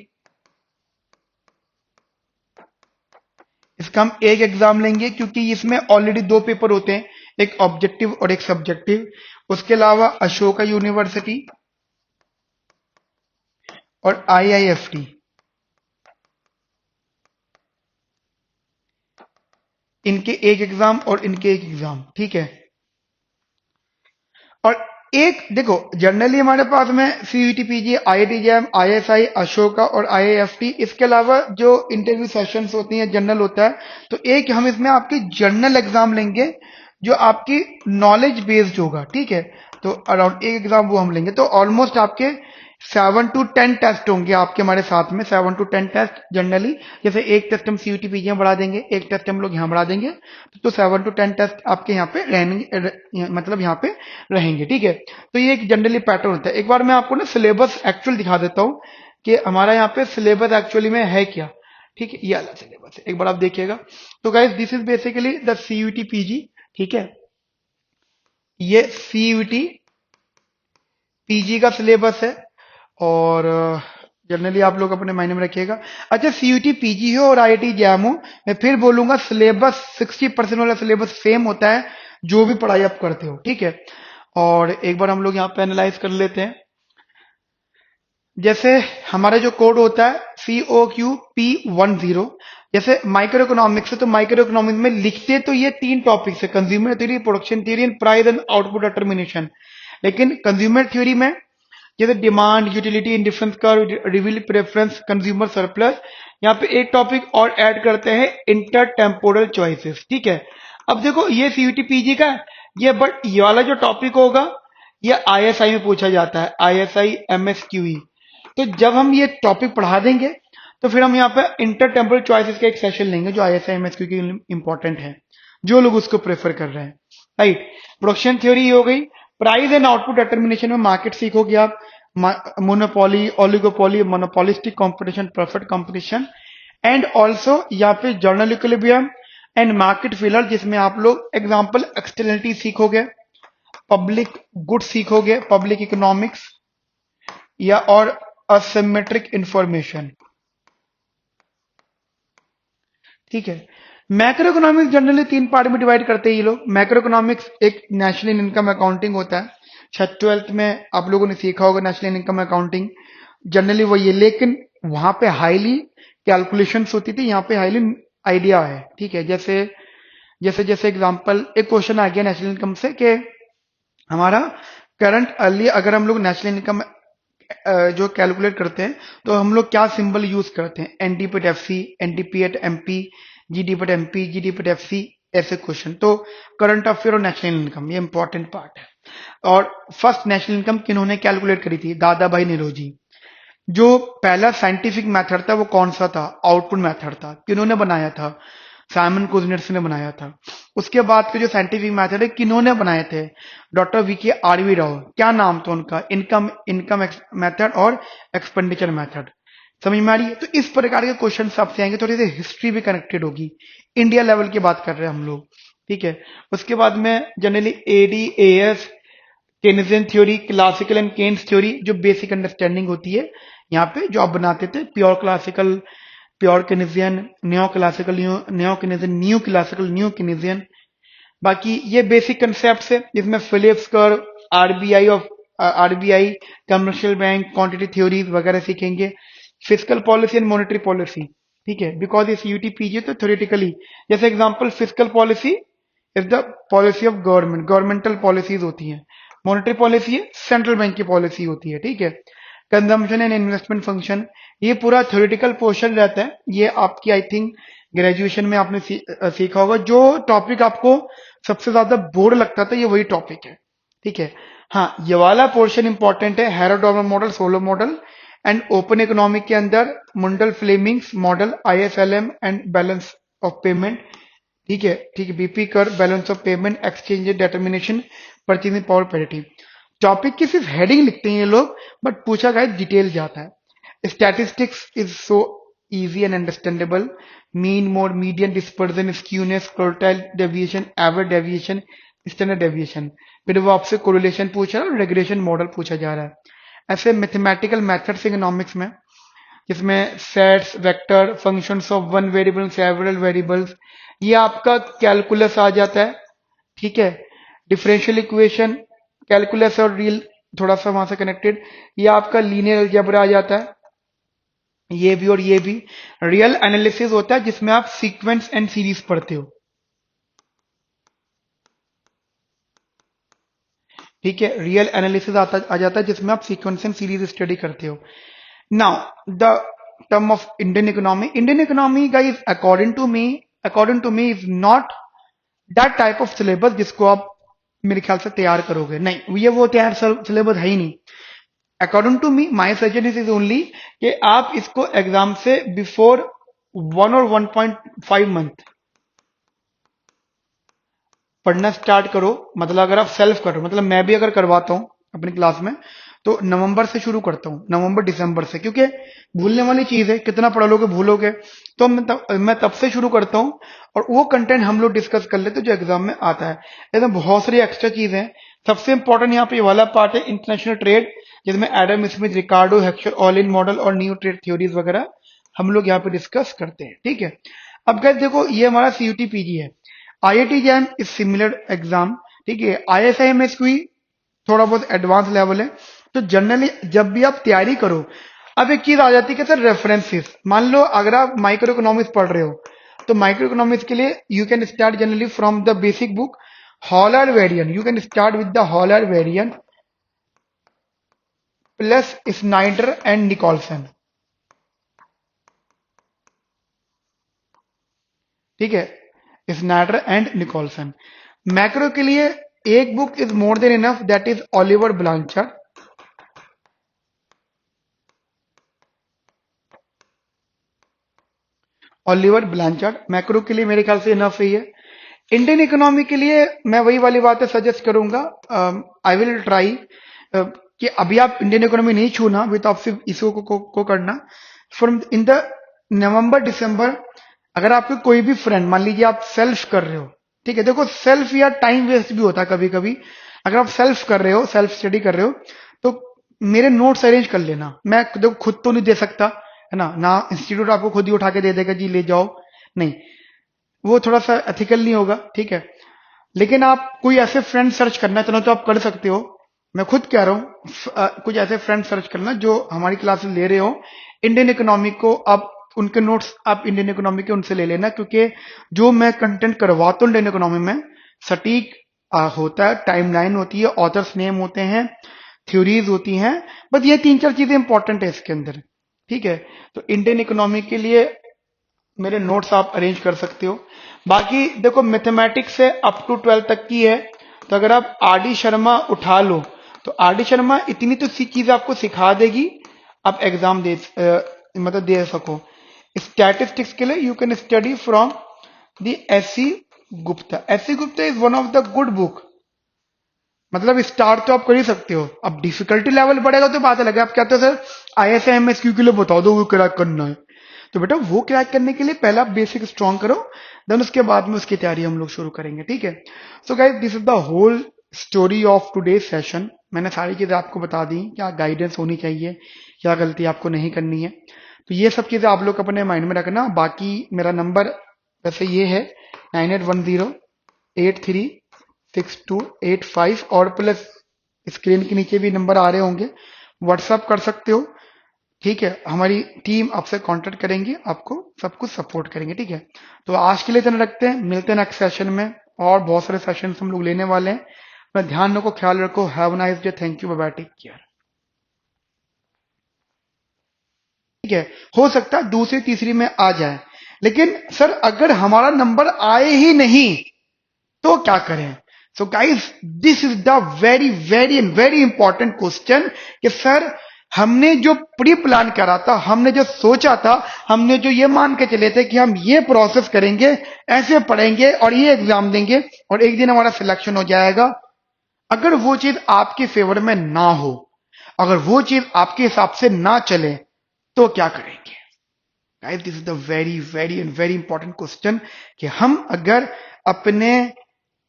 इसका हम एक एग्जाम लेंगे क्योंकि इसमें ऑलरेडी 2 पेपर होते हैं, एक ऑब्जेक्टिव और एक सब्जेक्टिव। उसके अलावा अशोका यूनिवर्सिटी और आईआईएफटी, इनके एक एग्जाम और इनके एक एग्जाम, ठीक है। और एक देखो, जनरली हमारे पास में CUET PG, IIT JAM, ISI, Ashoka और आईआईएफटी, इसके अलावा जो इंटरव्यू सेशंस होती हैं जनरल होता है, तो एक हम इसमें आपकी जनरल एग्जाम लेंगे जो आपकी नॉलेज बेस्ड होगा, ठीक है। तो अराउंड एक एग्जाम वो हम लेंगे, तो ऑलमोस्ट आपके 7 to 10 टेस्ट होंगे आपके हमारे साथ में, 7 to 10 टेस्ट जनरली। जैसे एक टेस्ट हम सीयूटी पीजी में बढ़ा देंगे, एक टेस्ट हम लोग यहाँ बढ़ा देंगे, तो 7 to 10 टेस्ट आपके यहाँ पे रहेंगे, मतलब यहाँ पे रहेंगे, ठीक है। तो ये एक जनरली पैटर्न होता है। एक बार मैं आपको ना सिलेबस एक्चुअल दिखा देता हूँ कि हमारा यहाँ पे सिलेबस एक्चुअली में है क्या, ठीक है। ये अलग सिलेबस है, एक बार आप देखिएगा। तो guys this is basically the CUET PG, ठीक है। ये सीयूटी पीजी का सिलेबस है, और जनरली आप लोग अपने माइंड में रखिएगा। अच्छा, सीयूटी पीजी हो और आईआईटी जैम हो, मैं फिर बोलूंगा सिलेबस 60% वाला सिलेबस सेम होता है जो भी पढ़ाई आप करते हो, ठीक है। और एक बार हम लोग यहाँ पे एनालाइज कर लेते हैं। जैसे हमारा जो कोड होता है COQP10, जैसे माइक्रो इकोनॉमिक्स है, तो माइक्रो इकोनॉमिक्स में लिखते तो ये 3 टॉपिक्स है, consumer theory, production theory and price and output determination. लेकिन कंज्यूमर थ्योरी में जैसे demand, utility, indifference curve, reveal preference, consumer surplus, यहाँ पे एक टॉपिक और ऐड करते हैं इंटर टेम्पोरल चॉइसेस, ठीक है। अब देखो ये सीयूटी पीजी का है ये, बट ये वाला जो टॉपिक होगा ये आईएसआई में पूछा जाता है, आईएसआई एमएसक्यूई। तो जब हम ये टॉपिक पढ़ा देंगे तो फिर हम यहाँ पे इंटर टेम्पोरल चॉइसेस का एक सेशन लेंगे जो आईएसआई एमएसक्यू की इंपॉर्टेंट है, जो लोग उसको प्रेफर कर रहे हैं। राइट। प्रोडक्शन थ्योरी हो गई। प्राइस एंड आउटपुट डिटर्मिनेशन में मार्केट सीखोगे आप, monopoly, oligopoly, monopolistic competition, perfect competition, and also यहाँ पे journal equilibrium and market failure, जिसमें आप लोग एग्जांपल एक्सटर्नलिटी सीखोगे, पब्लिक गुड सीखोगे, पब्लिक इकोनॉमिक्स या और असिमेट्रिक इंफॉर्मेशन। ठीक है। मैक्रो इकोनॉमिक्स जनरली तीन पार्ट में डिवाइड करते हैं ये लोग। मैक्रो इकोनॉमिक्स एक नेशनल इनकम अकाउंटिंग होता है, शायद 12th में आप लोगों ने सीखा होगा नेशनल इनकम अकाउंटिंग, जनरली वही है, लेकिन वहां पे हाईली कैलकुलेशंस होती थी, यहाँ पे हाईली आइडिया है। ठीक है। जैसे जैसे जैसे एग्जांपल एक क्वेश्चन आ गया नेशनल इनकम से कि हमारा करंट अर्ली, अगर हम लोग नेशनल इनकम जो कैलकुलेट करते हैं तो हम लोग क्या सिंबल यूज करते हैं, NDP at F C, NDP at MP, GDP at MP, GDP at F C, ऐसे क्वेश्चन। तो करंट अफेयर और नेशनल इनकम ये इंपॉर्टेंट पार्ट है। और फर्स्ट नेशनल इनकम किन्होंने कैलकुलेट करी थी, दादा भाई निरोजी। जो पहला साइंटिफिक मेथड था वो कौन सा था, आउटपुट मेथड था, किन्होंने बनाया था, साइमन कुजनेट्स ने बनाया था। उसके बाद के जो साइंटिफिक मेथड है किन्होंने बनाए थे, डॉक्टर वीके आरवी राव, क्या नाम था उनका, इनकम इनकम मेथड और एक्सपेंडिचर मेथड। समझ में आ रही है। तो इस प्रकार के क्वेश्चन आपसे आएंगे, थोड़ी सी हिस्ट्री भी कनेक्टेड होगी, इंडिया लेवल की बात कर रहे हैं हम लोग। ठीक है। उसके बाद में generally AD AS, Keynesian theory, classical and Keynes theory, जो बेसिक अंडरस्टैंडिंग होती है यहाँ पे जो आप बनाते थे, pure classical, pure Keynesian, neo classical, neo Keynesian, new classical, new Keynesian. बाकी ये बेसिक कंसेप्ट है जिसमें Phillips curve, RBI of RBI, commercial bank, quantity theories वगैरह सीखेंगे, physical policy and monetary policy. ठीक है। बिकॉज इस यूटीपीजी तो थ्योरेटिकली, जैसे example physical policy is the policy of government, governmental policies होती हैं। मॉनेटरी पॉलिसी है सेंट्रल बैंक की पॉलिसी होती है। ठीक है। कंजम्पशन एंड इन्वेस्टमेंट फंक्शन, ये पूरा थ्योरेटिकल पोर्शन रहता है। ये आपकी आई थिंक ग्रेजुएशन में आपने सीखा होगा। जो टॉपिक आपको सबसे ज्यादा बोर लगता था ये वही टॉपिक है। ठीक है। हाँ, ये वाला पोर्शन इंपॉर्टेंट है, Harrod Domar model, solo model and open economic के अंदर Mundell Fleming's model, ISLM and balance of payment. ठीक है। ठीक है। बीपी कर, balance of payment, exchange determination, purchasing power parity. Topic की सिर्फ हेडिंग लिखते हैं ये लोग, बट पूछा गया डिटेल जाता है। Statistics is so easy and understandable, mean, mode, median, dispersion, skewness, quartile deviation, average deviation, standard deviation. फिर वो आपसे कोरिलेशन पूछ रहा है और रेगुलेशन मॉडल पूछा जा रहा है। ऐसे मैथमेटिकल मेथड्स इकोनॉमिक्स में, जिसमें sets, vector, functions of one variable, several variables, ये आपका कैलकुलस आ जाता है। ठीक है। डिफरेंशियल इक्वेशन, कैलकुलस और रियल थोड़ा सा वहां से कनेक्टेड, ये आपका लीनियर अलजेब्रा आ जाता है, ये भी और ये भी। रियल एनालिसिस होता है जिसमें आप सीक्वेंस एंड सीरीज पढ़ते हो। ठीक है। रियल एनालिसिस आ जाता है जिसमें आप सीक्वेंस एंड सीरीज स्टडी करते हो। Now the term of Indian economy, Indian economy guys according to me is not that type of syllabus जिसको आप मेरे ख्याल से तैयार करोगे। नहीं, ये वो तैयार सिलेबस है ही नहीं। According to me my suggestion is only कि आप इसको एग्जाम से बिफोर 1 और 1.5 मंथ पढ़ना स्टार्ट करो। मतलब अगर आप सेल्फ करो, मतलब मैं भी अगर करवाता हूं अपनी क्लास में तो नवंबर से शुरू करता हूं, नवंबर दिसंबर से, क्योंकि भूलने वाली चीज है, कितना पढ़ लोगे भूलोगे। तो मैं तब से शुरू करता हूं और वो कंटेंट हम लोग डिस्कस कर लेते जो एग्जाम में आता है। एकदम बहुत सारी एक्स्ट्रा चीजें हैं। सबसे इंपॉर्टेंट यहाँ पे ये वाला पार्ट है, इंटरनेशनल ट्रेड, जिसमें Adam Smith, Ricardo, Heckscher, all in model और न्यू ट्रेड थ्योरीज वगैरह हम लोग यहाँ पे डिस्कस करते हैं। ठीक है। अब गाइस देखो, ये हमारा सीयूटी पीजी है, IIT jam is similar exam. ठीक है। आईएसआईएमएस की थोड़ा बहुत एडवांस लेवल है। तो जनरली जब भी आप तैयारी करो, अब एक चीज आ जाती है कि सर रेफरेंसेस, मान लो अगर आप माइक्रो इकोनॉमिक्स पढ़ रहे हो तो माइक्रो इकोनॉमिक्स के लिए you can start generally from the basic book Hal Varian, you can start with the Hal Varian plus Snyder and Nicholson. ठीक है। Snyder and Nicholson. मैक्रो के लिए एक book is more than enough, that is Oliver Blanchard. Olivier Blanchard macro के लिए मेरे ख्याल से इनफ ही है। इंडियन इकोनॉमी के लिए मैं वही वाली बातें सजेस्ट करूंगा। आई विल ट्राई कि अभी आप इंडियन इकोनॉमी नहीं छूना, अभी तो आप सिर्फ इसको को करना फ्रॉम इन द नवंबर दिसंबर। अगर आपके कोई भी फ्रेंड, मान लीजिए आप सेल्फ कर रहे हो, ठीक है, देखो सेल्फ या टाइम वेस्ट भी होता है कभी कभी। अगर आप सेल्फ कर रहे हो, सेल्फ स्टडी कर रहे हो, तो मेरे नोट्स अरेंज कर लेना। मैं देखो खुद तो नहीं दे सकता, है ना, ना इंस्टीट्यूट आपको खुद ही उठा के दे देगा जी ले जाओ, नहीं, वो थोड़ा सा एथिकल नहीं होगा, ठीक है। लेकिन आप कोई ऐसे फ्रेंड सर्च करना चाहो तो आप कर सकते हो। मैं खुद कह रहा हूँ कुछ ऐसे फ्रेंड सर्च करना जो हमारी क्लासेस ले रहे हो इंडियन इकोनॉमी को। आप उनके नोट्स आप इंडियन इकोनॉमी के उनसे ले लेना, क्योंकि जो मैं कंटेंट करवाता हूँ इंडियन इकोनॉमी में सटीक होता है, टाइमलाइन होती है, ऑथर्स नेम होते हैं, थ्योरीज होती हैं, बस ये तीन चार चीजें इंपॉर्टेंट है इसके अंदर, ठीक है। तो इंडियन इकोनॉमी के लिए मेरे नोट्स आप अरेंज कर सकते हो। बाकी देखो मैथमेटिक्स से अप टू 12 तक की है, तो अगर आप आर डी शर्मा उठा लो तो आर डी शर्मा इतनी तो सी चीज आपको सिखा देगी, आप एग्जाम दे मतलब दे सको। स्टैटिस्टिक्स के लिए you can study from the S C Gupta. S C Gupta is one of the good book. मतलब स्टार्ट तो आप कर ही सकते हो, अब डिफिकल्टी लेवल बढ़ेगा तो बात अलग है। आप कहते हो सर ISMSQ के लिए बता दो, वो क्रैक करना है, तो बेटा वो क्रैक करने के लिए पहले आप बेसिक स्ट्रॉन्ग करो, देन उसके बाद में उसकी तैयारी हम लोग शुरू करेंगे, ठीक है। So guys this is the whole story of today session. मैंने सारी चीजें आपको बता दी, क्या गाइडेंस होनी चाहिए, क्या गलती आपको नहीं करनी है, तो ये सब चीजें आप लोग अपने माइंड में रखना। बाकी मेरा नंबर वैसे ये है 9810836285 और प्लस स्क्रीन के नीचे भी नंबर आ रहे होंगे, व्हाट्सअप कर सकते हो, ठीक है। हमारी टीम आपसे कांटेक्ट करेंगे, आपको सब कुछ सपोर्ट करेंगे, ठीक है। तो आज के लिए इतना रखते हैं, मिलते हैं नेक्स्ट सेशन में, और बहुत सारे सेशन हम लोग लेने वाले हैं। अपना ध्यान रखो, ख्याल रखो, have nice day, thank you, bye bye, take care. ठीक है, हो सकता है दूसरी तीसरी में आ जाए, लेकिन सर अगर हमारा नंबर आए ही नहीं तो क्या करें? सो guys this is the very very very important question कि सर हमने जो प्री प्लान करा था, हमने जो सोचा था, हमने जो ये मान के चले थे कि हम ये प्रोसेस करेंगे, ऐसे पढ़ेंगे और ये एग्जाम देंगे और एक दिन हमारा सिलेक्शन हो जाएगा, अगर वो चीज आपके फेवर में ना हो, अगर वो चीज आपके हिसाब से ना चले, तो क्या करेंगे? Guys this is the very very and very important question कि हम अगर अपने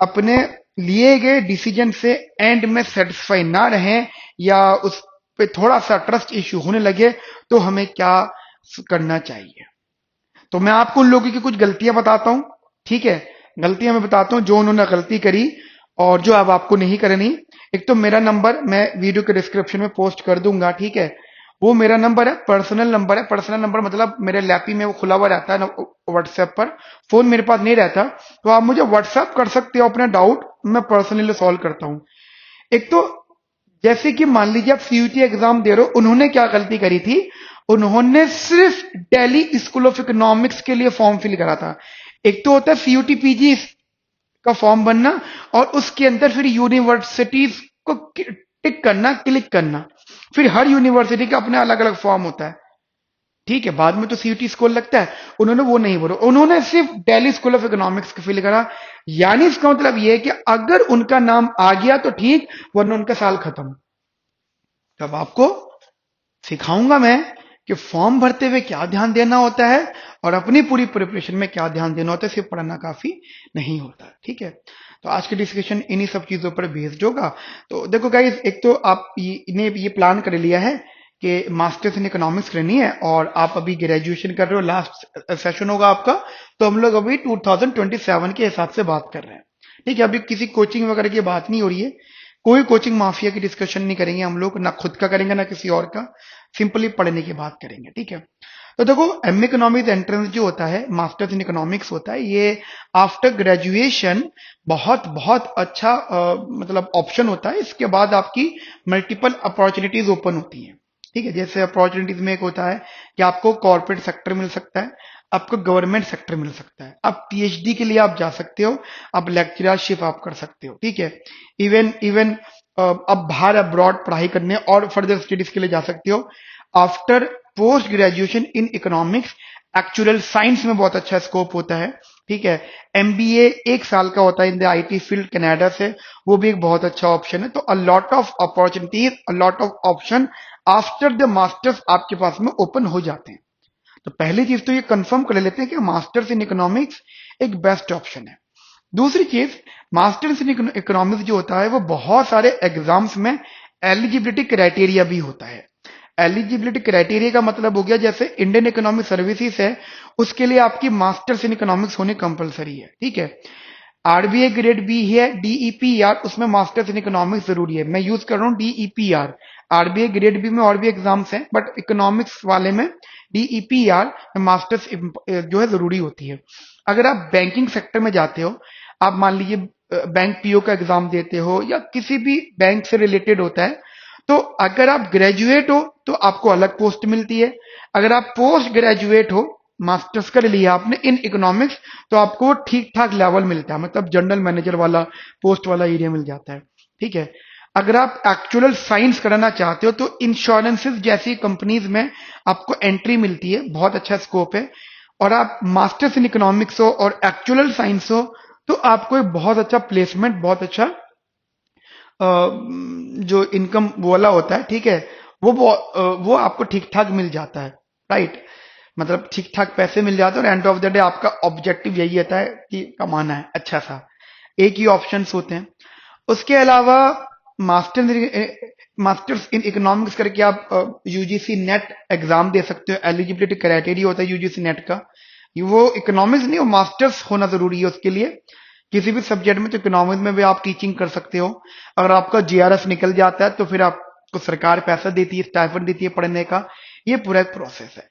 अपने लिए गए डिसीजन से एंड में सेटिस्फाई ना रहें या उस पे थोड़ा सा ट्रस्ट इश्यू होने लगे, तो हमें क्या करना चाहिए? तो मैं आपको उन लोगों की कुछ गलतियां बताता हूं, ठीक है। गलतियां मैं बताता हूं जो उन्होंने गलती करी और जो अब आपको नहीं करनी। एक तो मेरा नंबर मैं वीडियो के डिस्क्रिप्शन में पोस्ट कर दूंगा, ठीक है। वो मेरा नंबर है, पर्सनल नंबर है। पर्सनल नंबर मतलब मेरे लैपी में वो खुला हुआ रहता है ना व्हाट्सएप पर, फोन मेरे पास नहीं रहता, तो आप मुझे व्हाट्सएप कर सकते हो अपना डाउट, मैं पर्सनली सॉल्व करता हूं। एक तो जैसे कि मान लीजिए आप सीयूटी एग्जाम दे रहे हो, उन्होंने क्या गलती करी थी, उन्होंने सिर्फ दिल्ली स्कूल ऑफ इकोनॉमिक्स के लिए फॉर्म फिल करा था। एक तो होता है सीयूटी पीजी का फॉर्म बनना और उसके अंदर फिर यूनिवर्सिटीज को टिक करना, क्लिक करना, फिर हर यूनिवर्सिटी का अपना अलग अलग फॉर्म होता है, ठीक है। बाद में तो सीयूटी स्कोर लगता है, उन्होंने वो नहीं बोला, उन्होंने सिर्फ दिल्ली स्कूल ऑफ इकोनॉमिक्स का फिल करा। यानी इसका मतलब ये है कि अगर उनका नाम आ गया तो ठीक, वरना उनका साल खत्म। तब आपको सिखाऊंगा मैं कि फॉर्म भरते हुए क्या ध्यान देना होता है और अपनी पूरी प्रिपरेशन में क्या ध्यान देना होता है, सिर्फ पढ़ना काफी नहीं होता, ठीक है। तो आज की डिस्कशन इन्हीं सब चीजों पर बेस्ड होगा। तो देखो गाइस, एक तो आप इन्हें ये प्लान कर लिया है कि मास्टर्स इन इकोनॉमिक्स करनी है और आप अभी ग्रेजुएशन कर रहे हो, लास्ट सेशन होगा आपका, तो हम लोग अभी 2027 के हिसाब से बात कर रहे हैं, ठीक है। अभी किसी कोचिंग वगैरह की बात नहीं हो रही है, कोई कोचिंग माफिया की डिस्कशन नहीं करेंगे हम लोग, ना खुद का करेंगे ना किसी और का, सिंपली पढ़ने की बात करेंगे, ठीक है। तो देखो एम इकोनॉमिक्स एंट्रेंस जो होता है, मास्टर्स इन इकोनॉमिक्स होता है, ये आफ्टर ग्रेजुएशन बहुत बहुत अच्छा मतलब ऑप्शन होता है। इसके बाद आपकी मल्टीपल अपॉर्चुनिटीज ओपन होती हैं, ठीक है। जैसे अपॉर्चुनिटीज में एक होता है कि आपको कॉर्पोरेट सेक्टर मिल सकता है, आपको गवर्नमेंट सेक्टर मिल सकता है, आप पीएचडी के लिए आप जा सकते हो, आप लेक्चरशिप आप कर सकते हो, ठीक है। इवन इवन अब बाहर अब्रॉड पढ़ाई करने और फर्दर स्टडीज के लिए जा सकते हो after post graduation in economics actual science में बहुत अच्छा स्कोप होता है, ठीक है। एमबीए 1 साल का होता है in the IT field Canada से, वो भी एक बहुत अच्छा ऑप्शन है। तो a lot of opportunities, a lot of option after the masters आपके पास में ओपन हो जाते हैं। तो पहली चीज तो ये कंफर्म कर लेते हैं कि मास्टर्स इन इकोनॉमिक्स एक बेस्ट ऑप्शन है। दूसरी चीज, मास्टर्स इन इकोनॉमिक्स जो होता है वो बहुत सारे एग्जाम्स में एलिजिबिलिटी क्राइटेरिया भी होता है। एलिजिबिलिटी क्राइटेरिया का मतलब हो गया, जैसे इंडियन इकोनॉमिक सर्विसेज है, उसके लिए आपकी मास्टर्स इन इकोनॉमिक्स होनी कंपलसरी है, ठीक है। आरबीए ग्रेड बी है डीईपीआर, उसमें मास्टर्स इन इकोनॉमिक्स जरूरी है। मैं यूज कर रहा हूँ डीईपीआर। आरबीए ग्रेड बी में और भी एग्जाम्स हैं, बट इकोनॉमिक्स वाले में डीईपीआर मास्टर्स जो है जरूरी होती है। अगर आप बैंकिंग सेक्टर में जाते हो, आप मान लीजिए बैंक पीओ का एग्जाम देते हो या किसी भी बैंक से रिलेटेड होता है, तो अगर आप ग्रेजुएट हो तो आपको अलग पोस्ट मिलती है। अगर आप पोस्ट ग्रेजुएट हो, मास्टर्स कर लिया आपने इन इकोनॉमिक्स, तो आपको ठीक ठाक लेवल मिलता है, मतलब जनरल मैनेजर वाला पोस्ट वाला एरिया मिल जाता है, ठीक है। अगर आप एक्चुअल साइंस करना चाहते हो तो इंश्योरेंसेस जैसी कंपनीज में आपको एंट्री मिलती है, बहुत अच्छा स्कोप है। और आप मास्टर्स इन इकोनॉमिक्स हो और एक्चुअल साइंस हो तो आपको एक बहुत अच्छा प्लेसमेंट, बहुत अच्छा जो इनकम वाला होता है, ठीक है, वो आपको ठीक ठाक मिल जाता है, राइट। मतलब ठीक ठाक पैसे मिल जाते हैं और एंड ऑफ द डे आपका ऑब्जेक्टिव यही होता है कि कमाना है अच्छा सा। एक ही ऑप्शंस होते हैं। उसके अलावा मास्टर्स इन इकोनॉमिक्स करके आप यूजीसी नेट एग्जाम दे सकते हो। एलिजिबिलिटी क्राइटेरिया होता है यूजीसी नेट का, वो इकोनॉमिक्स नहीं, वो मास्टर्स होना जरूरी है उसके लिए। किसी भी सब्जेक्ट में, तो इकोनॉमिक्स में भी आप टीचिंग कर सकते हो। अगर आपका जीआरएफ निकल जाता है तो फिर आपको सरकार पैसा देती है, स्टाइपेंड देती है पढ़ने का। ये पूरा एक प्रोसेस है।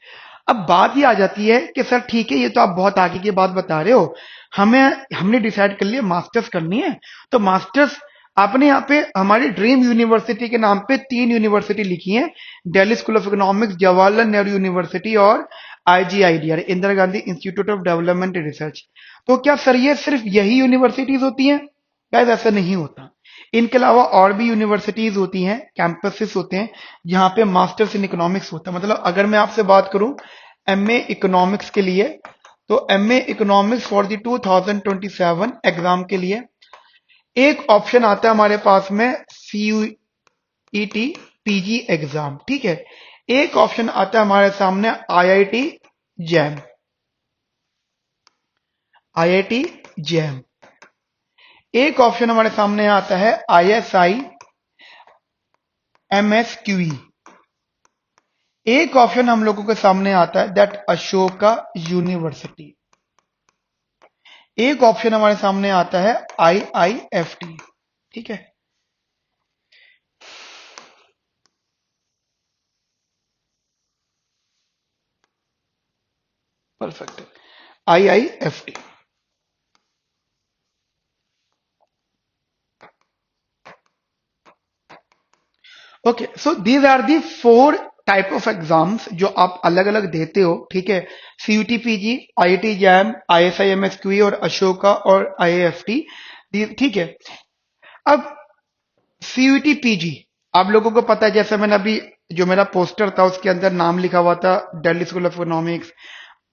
अब बात ये आ जाती है कि सर ठीक है, ये तो आप बहुत आगे की बात बता रहे हो, हमने डिसाइड कर लिया मास्टर्स करनी है, तो मास्टर्स आपने यहाँ पे हमारी ड्रीम यूनिवर्सिटी के नाम पे 3 यूनिवर्सिटी लिखी है, Delhi school of economics, Jawaharlal Nehru university और IGIDR, Indira Gandhi institute of development research. तो क्या सर ये सिर्फ यही यूनिवर्सिटीज होती हैं? शायद ऐसा नहीं होता। इनके अलावा और भी यूनिवर्सिटीज होती हैं, कैंपसेस होते हैं जहां पे मास्टर्स इन इकोनॉमिक्स होता है। मतलब अगर मैं आपसे बात करूं एमए इकोनॉमिक्स के लिए, तो MA economics for the 2027 exam के लिए एक ऑप्शन आता है हमारे पास में सीयूईटी पीजी एग्जाम, ठीक है। एक ऑप्शन आता है हमारे सामने आईआईटी जैम, आईआईटी जैम। एक ऑप्शन हमारे सामने आता है आईएसआई एमएसक्यूई। एक ऑप्शन हम लोगों के सामने आता है दैट अशोका यूनिवर्सिटी। एक ऑप्शन हमारे सामने आता है आईआईएफटी, ठीक है। Perfect, IIFT. Okay, so these are the 4 type of exams जो आप अलग अलग देते हो, ठीक है। CUET PG, IIT JAM, ISI MSQE और अशोका और आईआईएफटी, ठीक है। अब सीयूटी पीजी आप लोगों को पता है, जैसे मैंने अभी जो मेरा पोस्टर था उसके अंदर नाम लिखा हुआ था Delhi school of economics,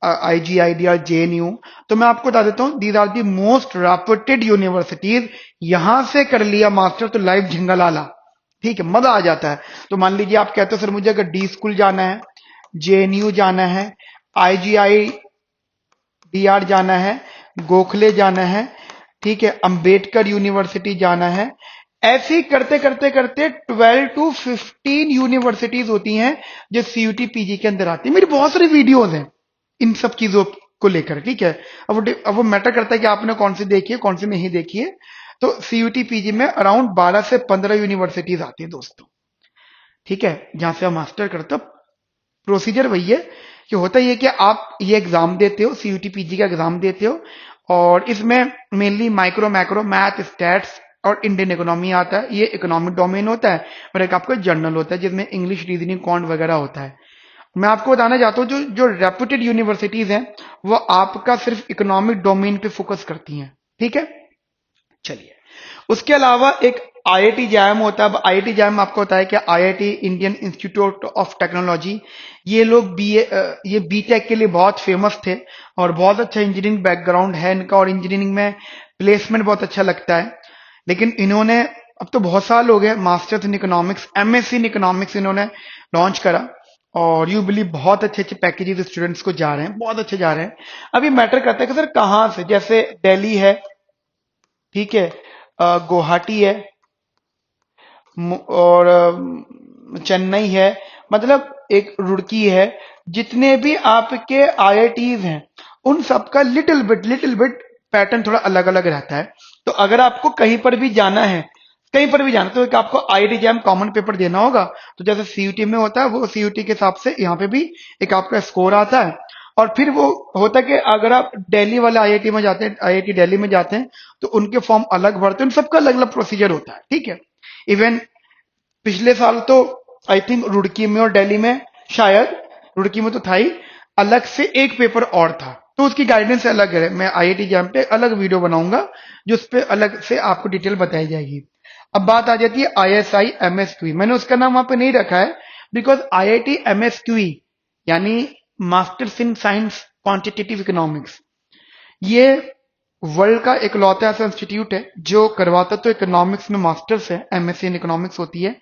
IGIDR, JNU. तो मैं आपको बता देता हूँ, these are the most reputed universities. यहां से कर लिया मास्टर तो लाइव झिंगालाला, ठीक है, मजा आ जाता है। तो मान लीजिए आप कहते हो सर मुझे अगर डी स्कूल जाना है, जेएनयू जाना है, आईजीआईडीआर जाना है, गोखले जाना है, ठीक है, अंबेडकर यूनिवर्सिटी जाना है, ऐसे ही करते करते करते 12 टू 15 यूनिवर्सिटीज होती हैं जो सीयूटी पीजी के अंदर आती है। मेरी बहुत सारी वीडियोज हैं इन सब चीजों को लेकर, ठीक है। अब वो मैटर करता है कि आपने कौन सी देखी है, कौन सी नहीं देखी है। तो सीयूटी पीजी में अराउंड 12 से 15 यूनिवर्सिटीज आती है दोस्तों, ठीक है, जहां से आप मास्टर करते हो। प्रोसीजर वही है कि होता ही है कि आप ये एग्जाम देते हो, सीयूटी पीजी का एग्जाम देते हो, और इसमें mainly micro macro math stats और इंडियन इकोनॉमी आता है। ये इकोनॉमिक डोमेन होता है। और एक आपका जर्नल होता है जिसमें इंग्लिश, रीजनिंग, क्वांट वगैरह होता है। मैं आपको बताना चाहता हूँ जो जो रेपुटेड यूनिवर्सिटीज हैं वो आपका सिर्फ इकोनॉमिक डोमेन पे फोकस करती हैं, ठीक है। चलिए, उसके अलावा एक आईआईटी जैम होता है। अब आईआईटी जैम आपको होता है कि IIT Indian institute of technology, ये लोग ये बीटेक के लिए बहुत फेमस थे और बहुत अच्छा इंजीनियरिंग बैकग्राउंड है इनका और इंजीनियरिंग में प्लेसमेंट बहुत अच्छा लगता है। लेकिन इन्होंने, अब तो बहुत साल हो गए, masters in economics, MSc in economics इन्होंने लॉन्च करा और यू बिलीव बहुत अच्छे अच्छे पैकेजेस स्टूडेंट्स को जा रहे हैं, बहुत अच्छे जा रहे हैं। अभी मैटर करता है कि सर कहाँ से, जैसे दिल्ली है, ठीक है, गुवाहाटी है, और चेन्नई है, मतलब एक रुड़की है, जितने भी आपके आईआईटीज हैं उन सबका लिटिल बिट पैटर्न थोड़ा अलग अलग रहता है। तो अगर आपको कहीं पर भी जाना है, कहीं पर भी जाना, तो एक आपको आईआईटी जैम कॉमन पेपर देना होगा। तो जैसे सीयूटी में होता है, वो सीयूटी के हिसाब से यहाँ पे भी एक आपका स्कोर आता है। और फिर वो होता है कि अगर आप दिल्ली वाले आईआईटी में जाते हैं, आईआईटी दिल्ली में जाते हैं, तो उनके फॉर्म अलग भरते हैं, उन सबका अलग अलग प्रोसीजर होता है, ठीक है। इवन पिछले साल तो आई थिंक रुड़की में और दिल्ली में, शायद रुड़की में तो था ही, अलग से एक पेपर और था, तो उसकी गाइडेंस अलग है। मैं आईआईटी जैम पे अलग वीडियो बनाऊंगा जो उस पर अलग से आपको डिटेल बताई जाएगी। अब बात आ जाती है आईएसआई एमएसक्यू। मैंने उसका नाम वहां पे नहीं रखा है बिकॉज आईआईटी एमएसक्यू यानी masters in science quantitative economics, ये वर्ल्ड का इकलौता ऐसा इंस्टीट्यूट है जो करवाता तो इकोनॉमिक्स में मास्टर्स है, एमएससी इन इकोनॉमिक्स होती है,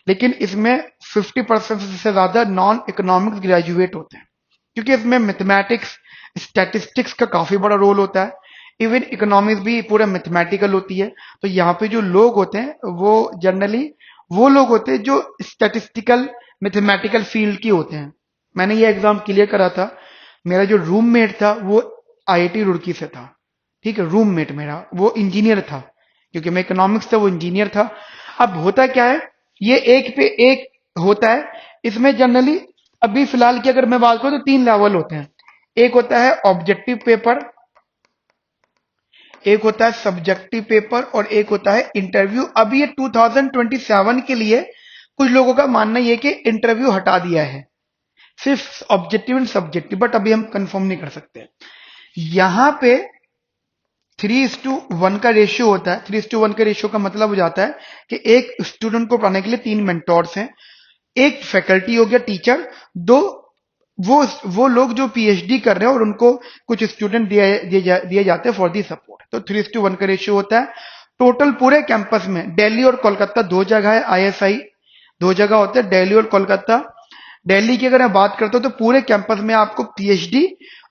लेकिन इसमें 50% से ज्यादा नॉन इकोनॉमिक्स ग्रेजुएट होते हैं, क्योंकि इसमें मैथमेटिक्स, स्टैटिस्टिक्स का काफी बड़ा रोल होता है। इवन इकोनॉमिक्स भी पूरा मैथमेटिकल होती है। तो यहाँ पे जो लोग होते हैं वो जनरली वो लोग होते हैं जो स्टैटिस्टिकल मैथमेटिकल फील्ड की होते हैं। मैंने ये एग्जाम क्लियर करा था, मेरा जो रूममेट था वो आईआईटी रुड़की से था, ठीक है, रूममेट मेरा, वो इंजीनियर था, क्योंकि मैं इकोनॉमिक्स था, वो इंजीनियर था। अब होता क्या है, ये एक पे एक होता है। इसमें जनरली अभी फिलहाल की अगर मैं बात करूं तो 3 लेवल होते हैं। एक होता है ऑब्जेक्टिव पेपर, एक होता है सब्जेक्टिव पेपर और एक होता है इंटरव्यू। अब ये 2027 के लिए कुछ लोगों का मानना ये कि इंटरव्यू हटा दिया है, सिर्फ ऑब्जेक्टिव एंड सब्जेक्टिव, बट अभी हम कंफर्म नहीं कर सकते। यहां पे 3:1 का रेशियो होता है। 3:1 का रेशियो का मतलब हो जाता है कि एक स्टूडेंट को पढ़ाने के लिए 3 मेंटोर्स हैं, एक फैकल्टी हो गया टीचर, दो वो लोग जो पीएचडी कर रहे हैं और उनको कुछ स्टूडेंट दिए जाते हैं फॉर दी सपोर्ट। तो 3:1 का रेशियो होता है। टोटल पूरे कैंपस में दिल्ली और कोलकाता 2 जगह है, आईएसआई 2 जगह होते हैं, दिल्ली और कोलकाता। दिल्ली की अगर मैं बात करता हूं तो पूरे कैंपस में आपको पीएचडी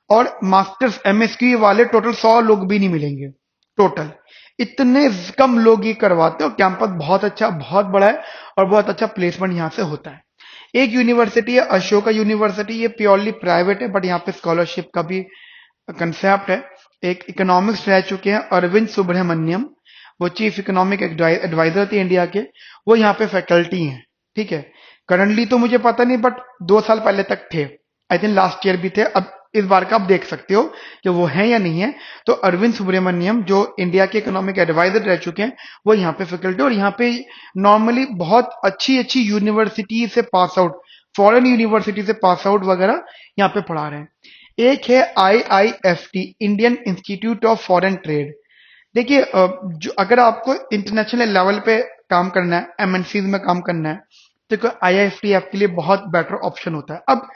और मास्टर्स एमएसक्यू वाले टोटल 100 लोग भी नहीं मिलेंगे। टोटल इतने कम लोग ये करवाते हैं और कैंपस बहुत अच्छा, बहुत बड़ा है और बहुत अच्छा प्लेसमेंट यहाँ से होता है। एक यूनिवर्सिटी है अशोका यूनिवर्सिटी, ये प्योरली प्राइवेट है, बट यहाँ पे स्कॉलरशिप का भी कंसेप्ट है। एक इकोनॉमिक्स रह चुके हैं अरविंद सुब्रमण्यम, वो चीफ इकोनॉमिक एडवाइजर थे इंडिया के, वो यहाँ पे फैकल्टी हैं, ठीक है। करंटली तो मुझे पता नहीं, बट 2 साल पहले तक थे, आई थिंक लास्ट ईयर भी थे। अब इस बार का आप देख सकते हो कि वो है या नहीं है। तो अरविंद सुब्रमण्यम जो इंडिया के इकोनॉमिक एडवाइजर रह चुके हैं, वो यहाँ पे फैकल्टी, और यहाँ पे नॉर्मली बहुत अच्छी अच्छी यूनिवर्सिटी से पास आउट, फॉरेन यूनिवर्सिटी से पास आउट वगैरह यहाँ पे पढ़ा रहे हैं। एक है IIFT, Indian institute of foreign trade. देखिए जो अगर आपको इंटरनेशनल लेवल पे काम करना है, एमएनसीज में काम करना है, तो आईआईएफटी आपके लिए बहुत बेटर ऑप्शन होता है। अब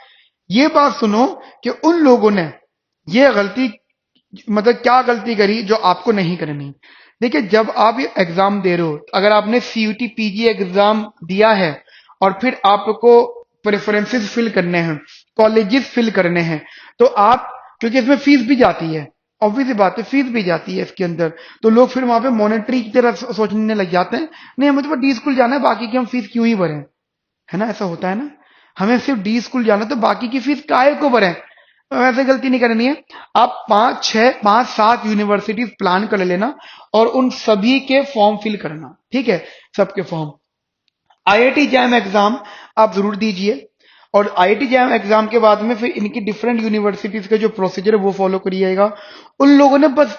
ये बात सुनो कि उन लोगों ने ये गलती, मतलब क्या गलती करी जो आपको नहीं करनी। देखिए जब आप ये एग्जाम दे रहे हो, अगर आपने सीयूटी पीजी एग्जाम दिया है और फिर आपको प्रेफरेंसेस फिल करने हैं, कॉलेजेस फिल करने हैं, तो आप, क्योंकि इसमें फीस भी जाती है, ऑब्वियसली बात है, फीस भी जाती है इसके अंदर, तो लोग फिर वहां पे मॉनेटरी की तरह सोचने लग जाते हैं, नहीं हमें तो डी स्कूल जाना है, बाकी की हम फीस क्यों ही भरें, है ना, ऐसा होता है ना, हमें सिर्फ डी स्कूल जाना तो बाकी की फीस काहे को भरें। वैसे गलती नहीं करनी है। आप 5, 6, 5, 7 यूनिवर्सिटीज प्लान कर लेना और उन सभी के फॉर्म फिल करना, ठीक है, सबके फॉर्म। आईआईटी जैम एग्जाम आप जरूर दीजिए और आईआईटी जैम एग्जाम के बाद में फिर इनकी डिफरेंट यूनिवर्सिटीज का जो प्रोसीजर है वो फॉलो करिएगा। उन लोगों ने बस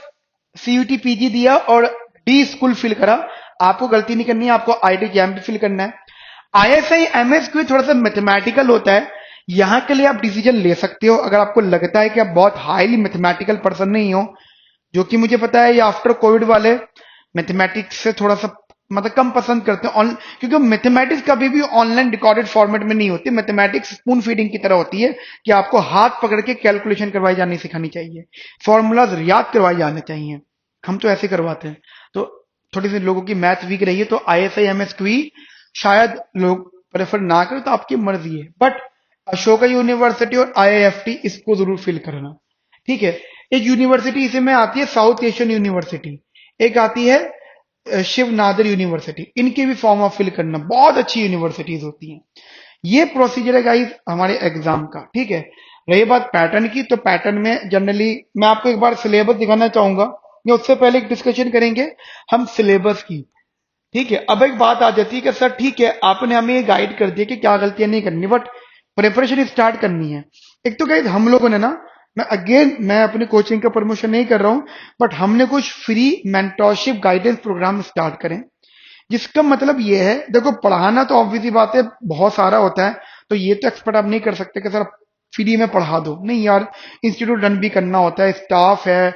सीयूटी पीजी दिया और डी स्कूल फिल करा, आपको गलती नहीं करनी है, आपको आईआईटी जैम भी फिल करना है। आईएसआई एमएसक्यू थोड़ा सा मैथमेटिकल होता है, यहां के लिए आप डिसीजन ले सकते हो अगर आपको लगता है कि आप बहुत हाईली मैथमेटिकल पर्सन नहीं हो, जो कि मुझे पता है ये आफ्टर कोविड वाले मैथमेटिक्स से थोड़ा सा मतलब कम पसंद करते हैं क्योंकि मैथमेटिक्स कभी भी ऑनलाइन रिकॉर्डेड फॉर्मेट में नहीं होती। मैथमेटिक्स स्पून फीडिंग की तरह होती है कि आपको हाथ पकड़ के कैलकुलेशन करवाई जानी सिखानी चाहिए, फॉर्मूलाज याद करवाए जाने चाहिए। हम तो ऐसे करवाते हैं। तो थोड़ी सी लोगों की मैथ वीक रही है तो ISI MS क्वी शायद लोग प्रेफर ना करें, तो आपकी मर्जी है। बट अशोका यूनिवर्सिटी और IIFT इसको जरूर फिल करना, ठीक है। एक यूनिवर्सिटी इसी में आती है साउथ एशियन यूनिवर्सिटी, एक आती है शिव नादर यूनिवर्सिटी, इनके भी फॉर्म ऑफ फिल करना, बहुत अच्छी यूनिवर्सिटीज होती हैं। ये प्रोसीजर है गाइस हमारे एग्जाम का, ठीक है। रही बात पैटर्न की, तो पैटर्न में जनरली मैं आपको एक बार सिलेबस दिखाना चाहूंगा, या उससे पहले एक डिस्कशन करेंगे हम सिलेबस की, ठीक है। अब एक बात आ जाती है कि सर ठीक है आपने हमें ये गाइड कर दिया कि क्या गलतियां नहीं करनी, बट प्रिपरेशन स्टार्ट करनी है। एक तो गाइस हम लोगों ने ना, मैं अपनी कोचिंग का प्रमोशन नहीं कर रहा हूं, बट हमने कुछ free mentorship guidance program start करें, जिसका मतलब ये है, देखो पढ़ाना तो ऑब्वियसली बात है बहुत सारा होता है, तो ये तो एक्सपर्ट आप नहीं कर सकते कि सर फ्री में पढ़ा दो, नहीं यार, इंस्टीट्यूट रन भी करना होता है, स्टाफ है,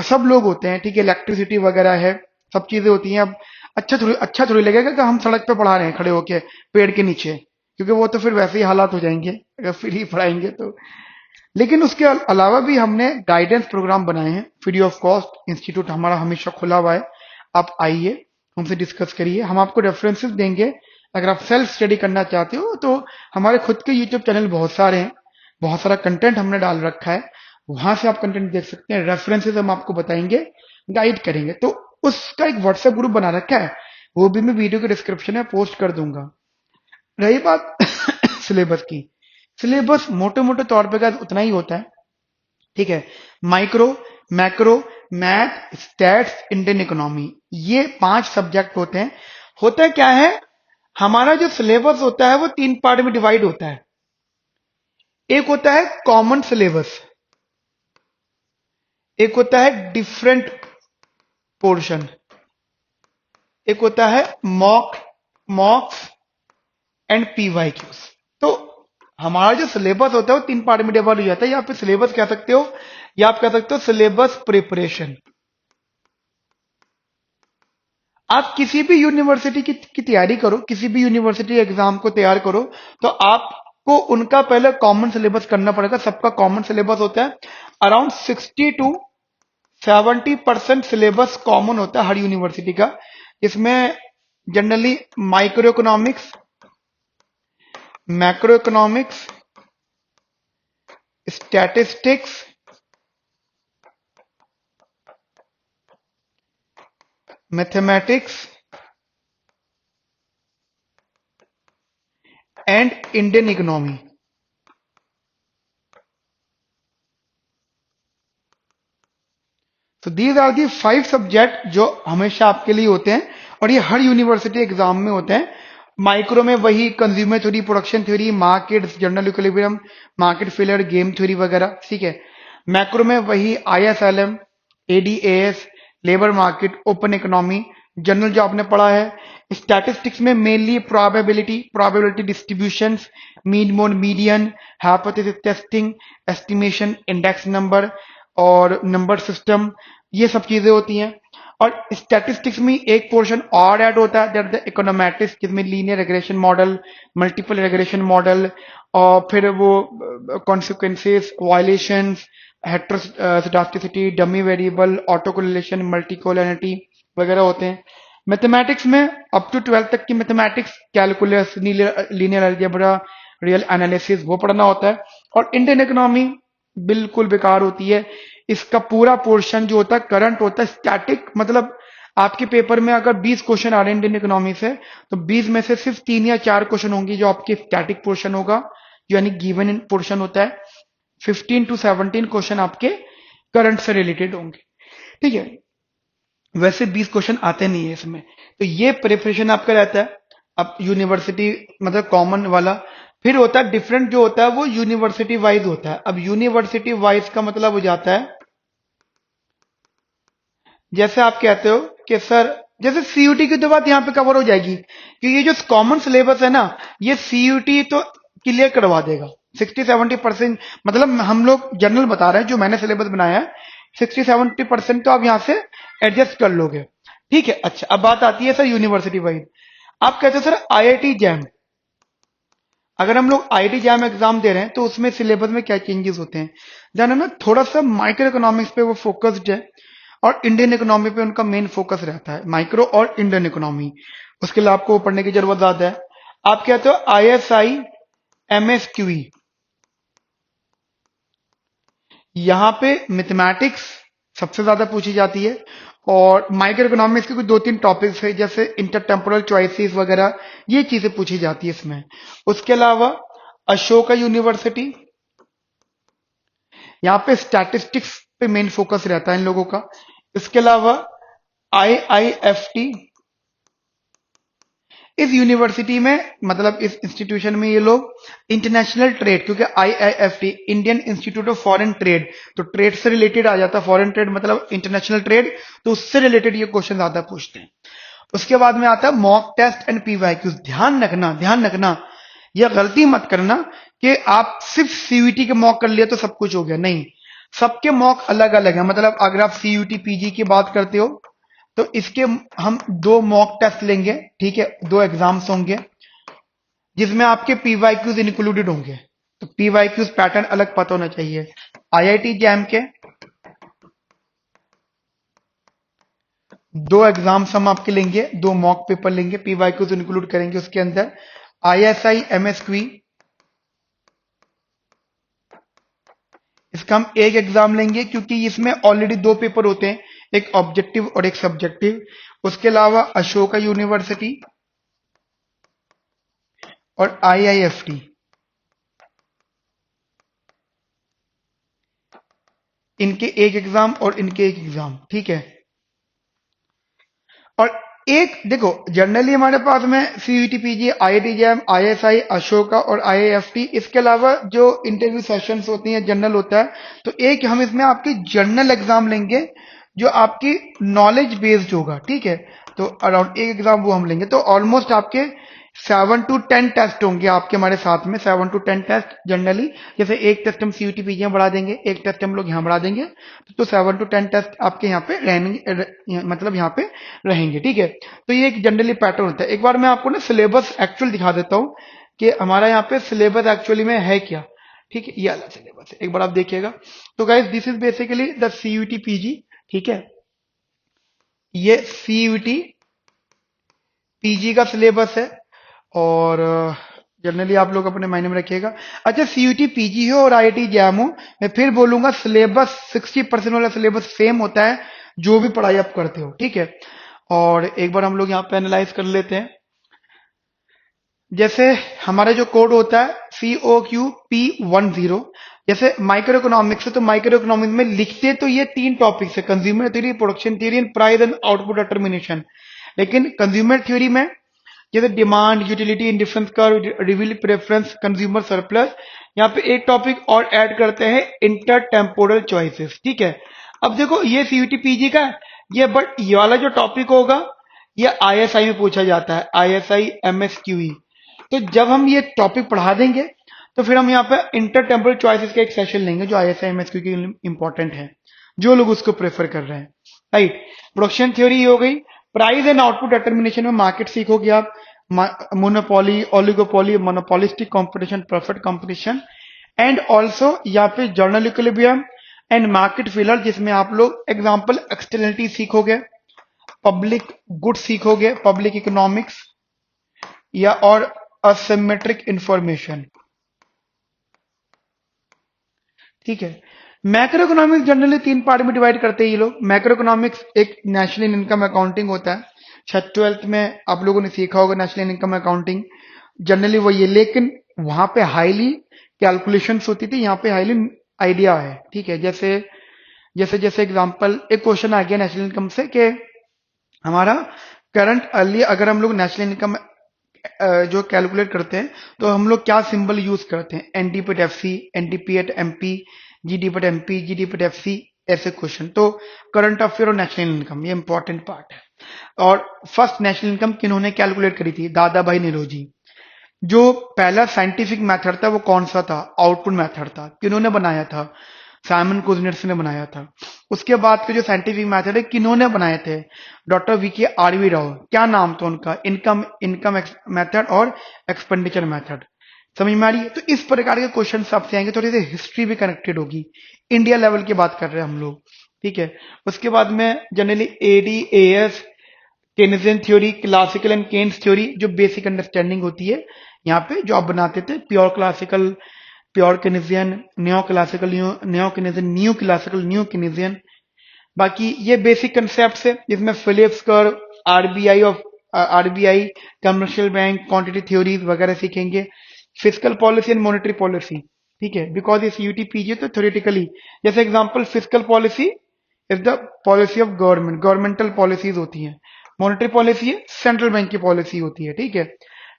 सब लोग होते हैं, ठीक है, इलेक्ट्रिसिटी वगैरह है, सब चीजें होती हैं। अब अच्छा थोड़ी लगेगा कि हम सड़क पे पढ़ा रहे हैं खड़े होके पेड़ के नीचे, क्योंकि वो तो फिर वैसे ही हालात हो जाएंगे अगर फ्री पढ़ाएंगे तो। लेकिन उसके अलावा भी हमने गाइडेंस प्रोग्राम बनाए हैं फ्री ऑफ कॉस्ट। इंस्टीट्यूट हमारा हमेशा खुला हुआ है, आप आइए हमसे डिस्कस करिए, हम आपको रेफरेंसेस देंगे। अगर आप सेल्फ स्टडी करना चाहते हो तो हमारे खुद के यूट्यूब चैनल बहुत सारे हैं, बहुत सारा कंटेंट हमने डाल रखा है, वहां से आप कंटेंट देख सकते हैं, रेफरेंसेस हम आपको बताएंगे, गाइड करेंगे। तो उसका एक व्हाट्सएप ग्रुप बना रखा है, वो भी मैं वीडियो के डिस्क्रिप्शन में पोस्ट कर दूंगा। रही बात सिलेबस की, सिलेबस मोटे मोटे तौर पे उतना ही होता है, ठीक है। Micro, macro, math, stats, Indian economy, ये 5 सब्जेक्ट होते हैं। होता क्या है, हमारा जो सिलेबस होता है वो 3 पार्ट में डिवाइड होता है। एक होता है कॉमन सिलेबस, एक होता है डिफरेंट पोर्शन, एक होता है मॉक्स एंड PYQs। तो हमारा जो सिलेबस होता है वो 3 पार्ट में डिवाइड हो जाता है, या फिर सिलेबस कह सकते हो, या आप कह सकते हो सिलेबस प्रिपरेशन। आप किसी भी यूनिवर्सिटी की तैयारी करो, किसी भी यूनिवर्सिटी एग्जाम को तैयार करो, तो आपको उनका पहले कॉमन सिलेबस करना पड़ेगा। सबका कॉमन सिलेबस होता है, अराउंड 60 to 70% सिलेबस कॉमन होता है हर यूनिवर्सिटी का। इसमें generally micro economics, macro economics, statistics, mathematics and Indian economy, तो दीज आर दी 5 सब्जेक्ट जो हमेशा आपके लिए होते हैं, और ये हर यूनिवर्सिटी एग्जाम में होते हैं। माइक्रो में वही consumer theory, production theory, market, general equilibrium, market failure, game theory वगैरह, ठीक है। मैक्रो में वही ISLM, ADAS, labour market, open economy, general जो आपने पढ़ा है। स्टैटिस्टिक्स में mainly probability distributions, mean mode median, hypothesis testing, estimation, index number और नंबर सिस्टम, ये सब चीजें होती हैं। और स्टैटिस्टिक्स में एक पोर्शन और ऐड होता है, दैट द इकोनोमेट्रिक्स, जिसमें linear regression model, multiple regression model, और फिर वो consequences, violations, heteroscedasticity, dummy variable, auto correlation, multicollinearity वगैरह होते हैं। मैथमेटिक्स में अप टू 12 तक की mathematics, calculus, linear algebra, real analysis, वो पढ़ना होता है। और इंडियन इकोनॉमी बिल्कुल बेकार होती है, इसका पूरा पोर्शन जो होता है करंट होता है, स्टैटिक, मतलब आपके पेपर में अगर 20 क्वेश्चन आ रहे हैं इंडियन इकोनॉमी से, तो 20 में से सिर्फ 3 या 4 क्वेश्चन होंगे जो आपके स्टैटिक पोर्शन होगा, यानी गिवन पोर्शन होता है। 15 to 17 क्वेश्चन आपके करंट से रिलेटेड होंगे, ठीक है। वैसे 20 क्वेश्चन आते नहीं है इसमें, तो ये प्रिपरेशन आपका रहता है। अब यूनिवर्सिटी मतलब कॉमन वाला, फिर होता है डिफरेंट, जो होता है वो यूनिवर्सिटी वाइज होता है। अब यूनिवर्सिटी वाइज का मतलब हो जाता है, जैसे आप कहते हो कि सर जैसे CUT की तो बात यहां पे कवर हो जाएगी, कि ये जो कॉमन सिलेबस है ना, ये CUT तो क्लियर करवा देगा 60-70%। मतलब हम लोग जनरल बता रहे हैं, जो मैंने सिलेबस बनाया है 60-70% तो आप यहां से एडजस्ट कर लोगे। ठीक है। अच्छा, अब बात आती है सर यूनिवर्सिटी वाइज। आप कहते हो सर आईआईटी जैम, अगर हम लोग आईआईटी जैम एग्जाम दे रहे हैं तो उसमें सिलेबस में क्या चेंजेस होते हैं, जाना ना, थोड़ा सा माइक्रो इकोनॉमिक्स पे वो फोकस्ड है और इंडियन इकोनॉमी पे उनका मेन फोकस रहता है, माइक्रो और इंडियन इकोनॉमी। उसके लिए आपको पढ़ने की जरूरत ज्यादा है। आप कहते हो आईएसआई एमएसक्यूई, यहाँ पे मैथमेटिक्स सबसे ज्यादा पूछी जाती है और माइक्रो इकोनॉमिक्स के कुछ दो तीन टॉपिक्स है जैसे इंटरटेम्पोरल चॉइसेस वगैरह, ये चीजें पूछी जाती है इसमें। उसके अलावा अशोका यूनिवर्सिटी, यहाँ पे स्टैटिस्टिक्स पे मेन फोकस रहता है इन लोगों का। इसके अलावा आईआईएफटी, इस यूनिवर्सिटी में मतलब इस इंस्टीट्यूशन में ये लोग इंटरनेशनल ट्रेड, क्योंकि IIFT Indian institute of foreign trade, तो ट्रेड से रिलेटेड आ जाता है, फॉरेन ट्रेड मतलब इंटरनेशनल ट्रेड, तो उससे रिलेटेड ये क्वेश्चन ज्यादा पूछते हैं। उसके बाद में आता है मॉक टेस्ट एंड पीवाईक्यूज। ध्यान रखना, यह गलती मत करना कि आप सिर्फ सीयूटी के मॉक कर लिया तो सब कुछ हो गया, नहीं। सबके मॉक अलग अलग है, मतलब अगर आप सीयूटी पीजी की बात करते हो तो इसके हम दो मॉक टेस्ट लेंगे, ठीक है, दो एग्जाम्स होंगे जिसमें आपके पीवाईक्यूज इंक्लूडेड होंगे। तो पीवाईक्यूज पैटर्न अलग पता होना चाहिए। आईआईटी जैम के दो एग्जाम्स हम आपके लेंगे, दो मॉक पेपर लेंगे, पीवाईक्यूज इंक्लूड करेंगे उसके अंदर। आईएसआई एमएसक्यू, इसका हम एक एग्जाम लेंगे क्योंकि इसमें ऑलरेडी दो पेपर होते हैं, एक ऑब्जेक्टिव और एक सब्जेक्टिव। उसके अलावा अशोका यूनिवर्सिटी और आईआईएफटी, इनके एक एग्जाम और इनके एक एग्जाम, ठीक है। और एक देखो, जनरली हमारे पास में CET PG IIT JAM ISI Ashoka और आईआईएफटी, इसके अलावा जो इंटरव्यू सेशंस होती हैं जनरल होता है, तो एक हम इसमें आपकी जर्नल एग्जाम लेंगे जो आपकी नॉलेज बेस्ड होगा, ठीक है। तो अराउंड एक एग्जाम वो हम लेंगे, तो ऑलमोस्ट आपके 7 to 10 टेस्ट होंगे आपके हमारे साथ में, 7 to 10 टेस्ट जनरली। जैसे एक टेस्ट हम सीयूटी पीजी में बढ़ा देंगे, एक टेस्ट हम लोग यहाँ बढ़ा देंगे, तो 7 to 10 टेस्ट आपके यहाँ पे रहेंगे, मतलब यहाँ पे रहेंगे, ठीक है। तो ये एक जनरली पैटर्न होता है। एक बार मैं आपको ना सिलेबस एक्चुअल दिखा देता हूँ कि हमारा यहाँ पे सिलेबस एक्चुअली में है क्या, ठीक है। ये अलग सिलेबस है, एक बार आप देखिएगा। तो guys this is basically the CUET PG, ठीक है। ये सीयूटी पीजी का सिलेबस है और जनरली आप लोग अपने माइंड में रखिएगा। अच्छा, सीयूटी पीजी हो और आईआईटी जैम हो, मैं फिर बोलूंगा सिलेबस 60% वाला सिलेबस सेम होता है जो भी पढ़ाई आप करते हो, ठीक है। और एक बार हम लोग यहाँ पे एनालाइज कर लेते हैं। जैसे हमारा जो कोड होता है COQP10, जैसे माइक्रो इकोनॉमिक्स है तो माइक्रो इकोनॉमिक्स में लिखते तो ये तीन टॉपिक्स है, consumer theory, production theory and price and output determination. लेकिन कंज्यूमर थ्योरी में जैसे demand, utility, indifference curve, reveal preference, consumer surplus, यहाँ पे एक टॉपिक और ऐड करते हैं इंटर टेम्पोरल चॉइसेस, ठीक है। अब देखो ये सीयूटी पीजी का है ये, बट ये वाला जो टॉपिक होगा ये आईएसआई में पूछा जाता है, आईएसआई एमएसक्यूई। तो जब हम ये टॉपिक पढ़ा देंगे तो फिर हम यहाँ पे इंटर टेम्पोरल चॉइसेस का एक सेशन लेंगे जो आईएसआई एमएसक्यू के लिए इंपॉर्टेंट है, जो लोग उसको प्रेफर कर रहे हैं, राइट। प्रोडक्शन थ्योरी हो गई, प्राइस एंड आउटपुट डिटर्मिनेशन में मार्केट सीखोगे आप, monopoly, oligopoly, monopolistic competition, perfect competition, and also यहाँ पे journal equilibrium and market failure, जिसमें आप लोग एग्जांपल एक्सटर्नलिटी सीखोगे, पब्लिक गुड सीखोगे, पब्लिक इकोनॉमिक्स या और असिमेट्रिक इंफॉर्मेशन, ठीक है। मैक्रो इकोनॉमिक्स जनरली तीन पार्ट में डिवाइड करते हैं ये लोग। मैक्रो इकोनॉमिक्स एक नेशनल इनकम अकाउंटिंग होता है, शायद 12th में आप लोगों ने सीखा होगा नेशनल इनकम अकाउंटिंग, जनरली वही है, लेकिन वहां पे हाईली कैलकुलेशंस होती थी, यहाँ पे हाईली आइडिया है, ठीक है। जैसे जैसे जैसे एग्जांपल एक क्वेश्चन आ गया नेशनल इनकम से कि हमारा करंट अर्ली, अगर हम लोग नेशनल इनकम जो कैलकुलेट करते हैं तो हम लोग क्या सिंबल यूज करते हैं, एनडीपीट एफसी, एनडीपीएट एमपी, जीडीपीट एमपी, जीडीपीट एफसी, ऐसे क्वेश्चन। तो करंट अफेयर और नेशनल इनकम ये इंपॉर्टेंट पार्ट है। और फर्स्ट नेशनल इनकम किन्होंने कैलकुलेट करी थी, दादा भाई नेरोजी। जो पहला साइंटिफिक मेथड था वो कौन सा था, आउटपुट मेथड था, किन्होंने बनाया था, साइमन कुजनेट्स ने बनाया था। उसके बाद के जो साइंटिफिक मेथड है किन्होंने बनाए थे, डॉक्टर वी के आरवी राव। क्या नाम था उनका, इनकम इनकम मेथड और एक्सपेंडिचर मेथड। समझ में आ रही है। तो इस प्रकार के क्वेश्चन आपसे आएंगे, थोड़ी सी हिस्ट्री भी कनेक्टेड होगी, इंडिया लेवल की बात कर रहे हैं हम लोग, ठीक है। उसके बाद में generally AD AS, Keynesian theory, classical and Keynes theory, जो बेसिक अंडरस्टैंडिंग होती है यहाँ पे जो आप बनाते थे, pure classical, pure Keynesian, neo classical, neo Keynesian, new classical, new Keynesian. बाकी ये बेसिक कंसेप्ट है जिसमें Phillips curve, RBI of RBI, commercial bank, quantity theories वगैरह सीखेंगे। Physical policy and monetary policy, ठीक है, बिकॉज ये सीयूटी पीजी तो थ्योरेटिकली, जैसे example physical policy is the policy of government, governmental policies होती हैं। मॉनेटरी पॉलिसी है सेंट्रल बैंक की पॉलिसी होती है, ठीक है।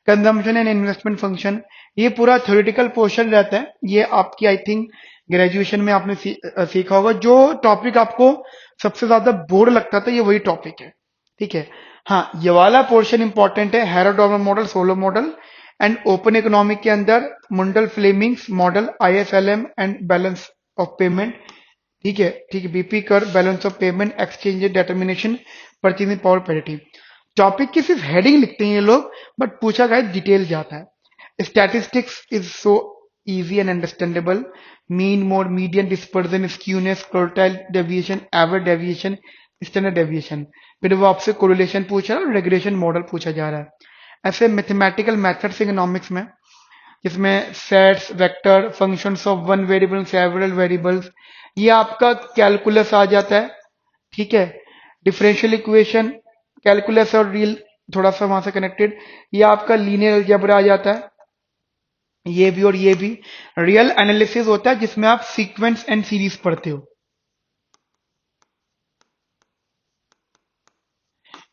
कंजम्पशन एंड इन्वेस्टमेंट फंक्शन, ये पूरा थ्योरेटिकल पोर्शन रहता है। ये आपकी आई थिंक ग्रेजुएशन में आपने सीखा होगा। जो टॉपिक आपको सबसे ज्यादा बोर लगता था ये वही टॉपिक है, ठीक है। हाँ, ये वाला पोर्शन इंपॉर्टेंट है, Harrod Domar model, solo model and open economic के अंदर Mundell Fleming's model, IFLM and balance of payment, ठीक है, ठीक है, बीपी कर, balance of payment, exchange determination, purchasing power parity. Topic की सिर्फ हेडिंग लिखते हैं ये लोग, बट पूछा गया डिटेल जाता है। Statistics is so easy and understandable, mean, mode, median, dispersion, skewness, quartile deviation, average deviation, standard deviation. फिर वो आपसे कोरिलेशन पूछ रहा है और रेग्रेशन मॉडल पूछा जा रहा है। ऐसे मैथमेटिकल मेथड्स इकोनॉमिक्स में, जिसमें sets, vector, functions of one variable, several variables, ये आपका कैलकुलस आ जाता है, ठीक है। डिफरेंशियल इक्वेशन, कैलकुलस और रियल थोड़ा सा वहां से कनेक्टेड, ये आपका लीनियर अलजेब्रा आ जाता है, ये भी और ये भी। रियल एनालिसिस होता है जिसमें आप सीक्वेंस एंड सीरीज पढ़ते हो,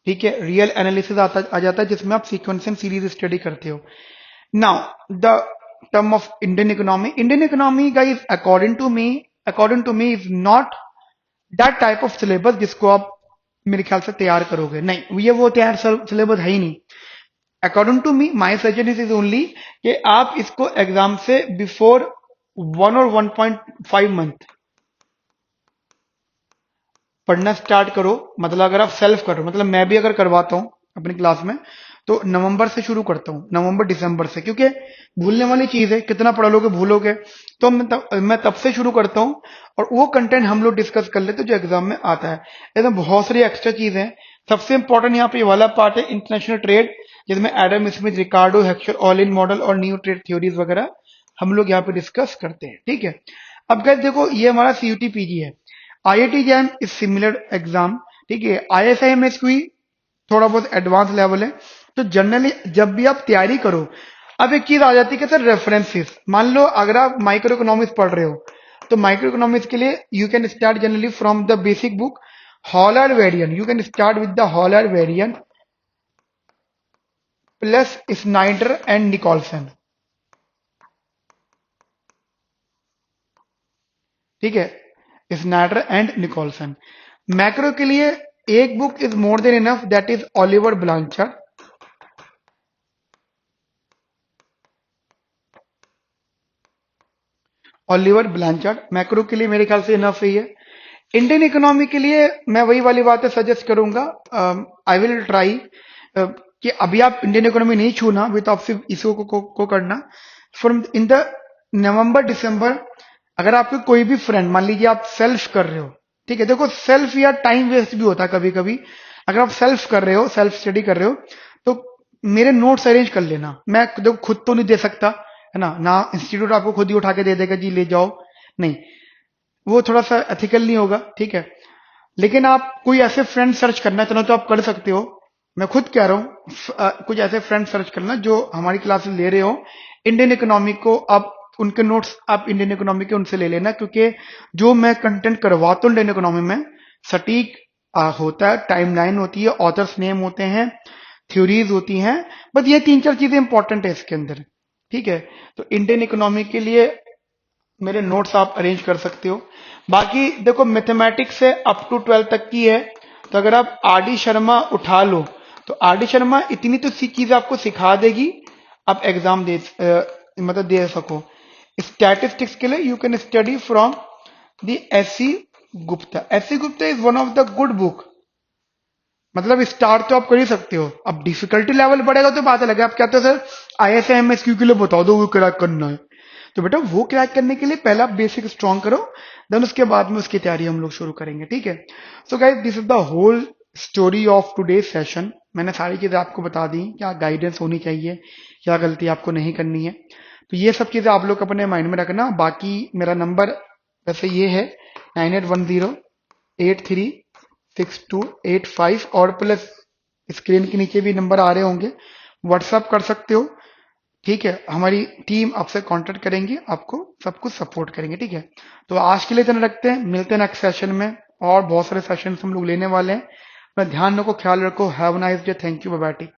ठीक है। रियल एनालिसिस आ जाता है जिसमें आप सीक्वेंस एंड सीरीज स्टडी करते हो। Now the term of Indian economy, Indian economy guys according to me is not that type of syllabus जिसको आप मेरे ख्याल से तैयार करोगे, नहीं, ये वो तैयार सिलेबस है ही नहीं। According to me my suggestion is only कि आप इसको एग्जाम से बिफोर 1 और 1.5 मंथ पढ़ना स्टार्ट करो। मतलब अगर आप सेल्फ करो, मतलब मैं भी अगर करवाता हूं अपनी क्लास में तो नवंबर से शुरू करता हूं, नवंबर दिसंबर से, क्योंकि भूलने वाली चीज है, कितना पढ़ लोगे भूलोगे। तो मैं तब से शुरू करता हूं और वो कंटेंट हम लोग डिस्कस कर लेते जो एग्जाम में आता है। एकदम बहुत सारी एक्स्ट्रा चीजें हैं। सबसे इंपॉर्टेंट यहाँ पे ये वाला पार्ट है इंटरनेशनल ट्रेड, जिसमें Adam Smith, Ricardo, Heckscher, Ohlin model और न्यू ट्रेड थ्योरीज वगैरह हम लोग यहाँ पे डिस्कस करते हैं, ठीक है। अब गाइस देखो, ये हमारा सीयूटी पीजी है। IIT jam is similar exam, ठीक है। आईएसआईएमएसक्यू थोड़ा बहुत एडवांस लेवल है। तो जनरली जब भी आप तैयारी करो, अब एक चीज आ जाती है कि सर रेफरेंसेस, मान लो अगर आप माइक्रो इकोनॉमिक्स पढ़ रहे हो तो माइक्रो इकोनॉमिक्स के लिए you can start generally from the basic book Hal Varian, you can start with the Hal Varian plus Snyder and Nicholson, ठीक है, स्नाइडर एंड निकोलसन। मैक्रो के लिए एक book is more than enough, that is Oliver Blanchard, Oliver Blanchard macro के लिए मेरे ख्याल से इनफ ही है। इंडियन इकोनॉमी के लिए मैं वही वाली बातें सजेस्ट करूंगा, आई विल ट्राई कि अभी आप इंडियन इकोनॉमी नहीं छूना, विद आप सिर्फ इसको को करना फ्रॉम इन द नवंबर दिसंबर। अगर आपके कोई भी फ्रेंड, मान लीजिए आप सेल्फ कर रहे हो, ठीक है, देखो सेल्फ या टाइम वेस्ट भी होता है कभी कभी। अगर आप सेल्फ कर रहे हो, सेल्फ स्टडी कर रहे हो, तो मेरे नोट्स अरेंज कर लेना। मैं देखो खुद तो नहीं दे सकता, है ना, ना इंस्टीट्यूट आपको खुद ही उठा के दे देगा जी ले जाओ, नहीं, वो थोड़ा सा एथिकल नहीं होगा, ठीक है। लेकिन आप कोई ऐसे फ्रेंड सर्च करना चाहो तो आप कर सकते हो। मैं खुद कह रहा हूँ कुछ ऐसे फ्रेंड सर्च करना जो हमारी क्लासेस ले रहे हो इंडियन इकोनॉमी को, आप उनके नोट्स आप इंडियन इकोनॉमी के उनसे ले लेना, क्योंकि जो मैं कंटेंट करवाता हूँ इंडियन इकोनॉमी में सटीक होता है, टाइमलाइन होती है, ऑथर्स नेम होते हैं, थ्योरीज होती हैं, बस ये 3-4 चीजें इंपॉर्टेंट है इसके अंदर, ठीक है। तो इंडियन इकोनॉमी के लिए मेरे नोट्स आप अरेंज कर सकते हो। बाकी देखो मैथमेटिक्स से अप टू 12 तक की है, तो अगर आप आर डी शर्मा उठा लो तो आर डी शर्मा इतनी तो चीज आपको सिखा देगी, आप एग्जाम मतलब दे सको। स्टैटिस्टिक्स के लिए you can study from the S C Gupta. S C Gupta is one of the good book. मतलब स्टार्ट तो आप कर ही सकते हो, अब डिफिकल्टी लेवल बढ़ेगा तो बात अलग है। आप कहते हो सर ISMSQ के लिए बता दो, वो क्रैक करना है, तो बेटा वो क्रैक करने के लिए पहले आप बेसिक स्ट्रॉन्ग करो, देन उसके बाद में उसकी तैयारी हम लोग शुरू करेंगे, ठीक है। So guys this is the whole story of today session. मैंने सारी चीजें आपको बता दी, क्या गाइडेंस होनी चाहिए, क्या गलती आपको नहीं करनी है, तो ये सब चीजें आप लोग अपने माइंड में रखना। बाकी मेरा नंबर वैसे ये है 9810836285, और प्लस स्क्रीन के नीचे भी नंबर आ रहे होंगे, व्हाट्सअप कर सकते हो, ठीक है। हमारी टीम आपसे कांटेक्ट करेंगी, आपको सब कुछ सपोर्ट करेंगे, ठीक है। तो आज के लिए इतना रखते हैं, मिलते हैं नेक्स्ट सेशन में, और बहुत सारे सेशन हम लोग लेने वाले हैं। अपना ध्यान रखो, ख्याल रखो। Have a nice day, thank you, bye bye.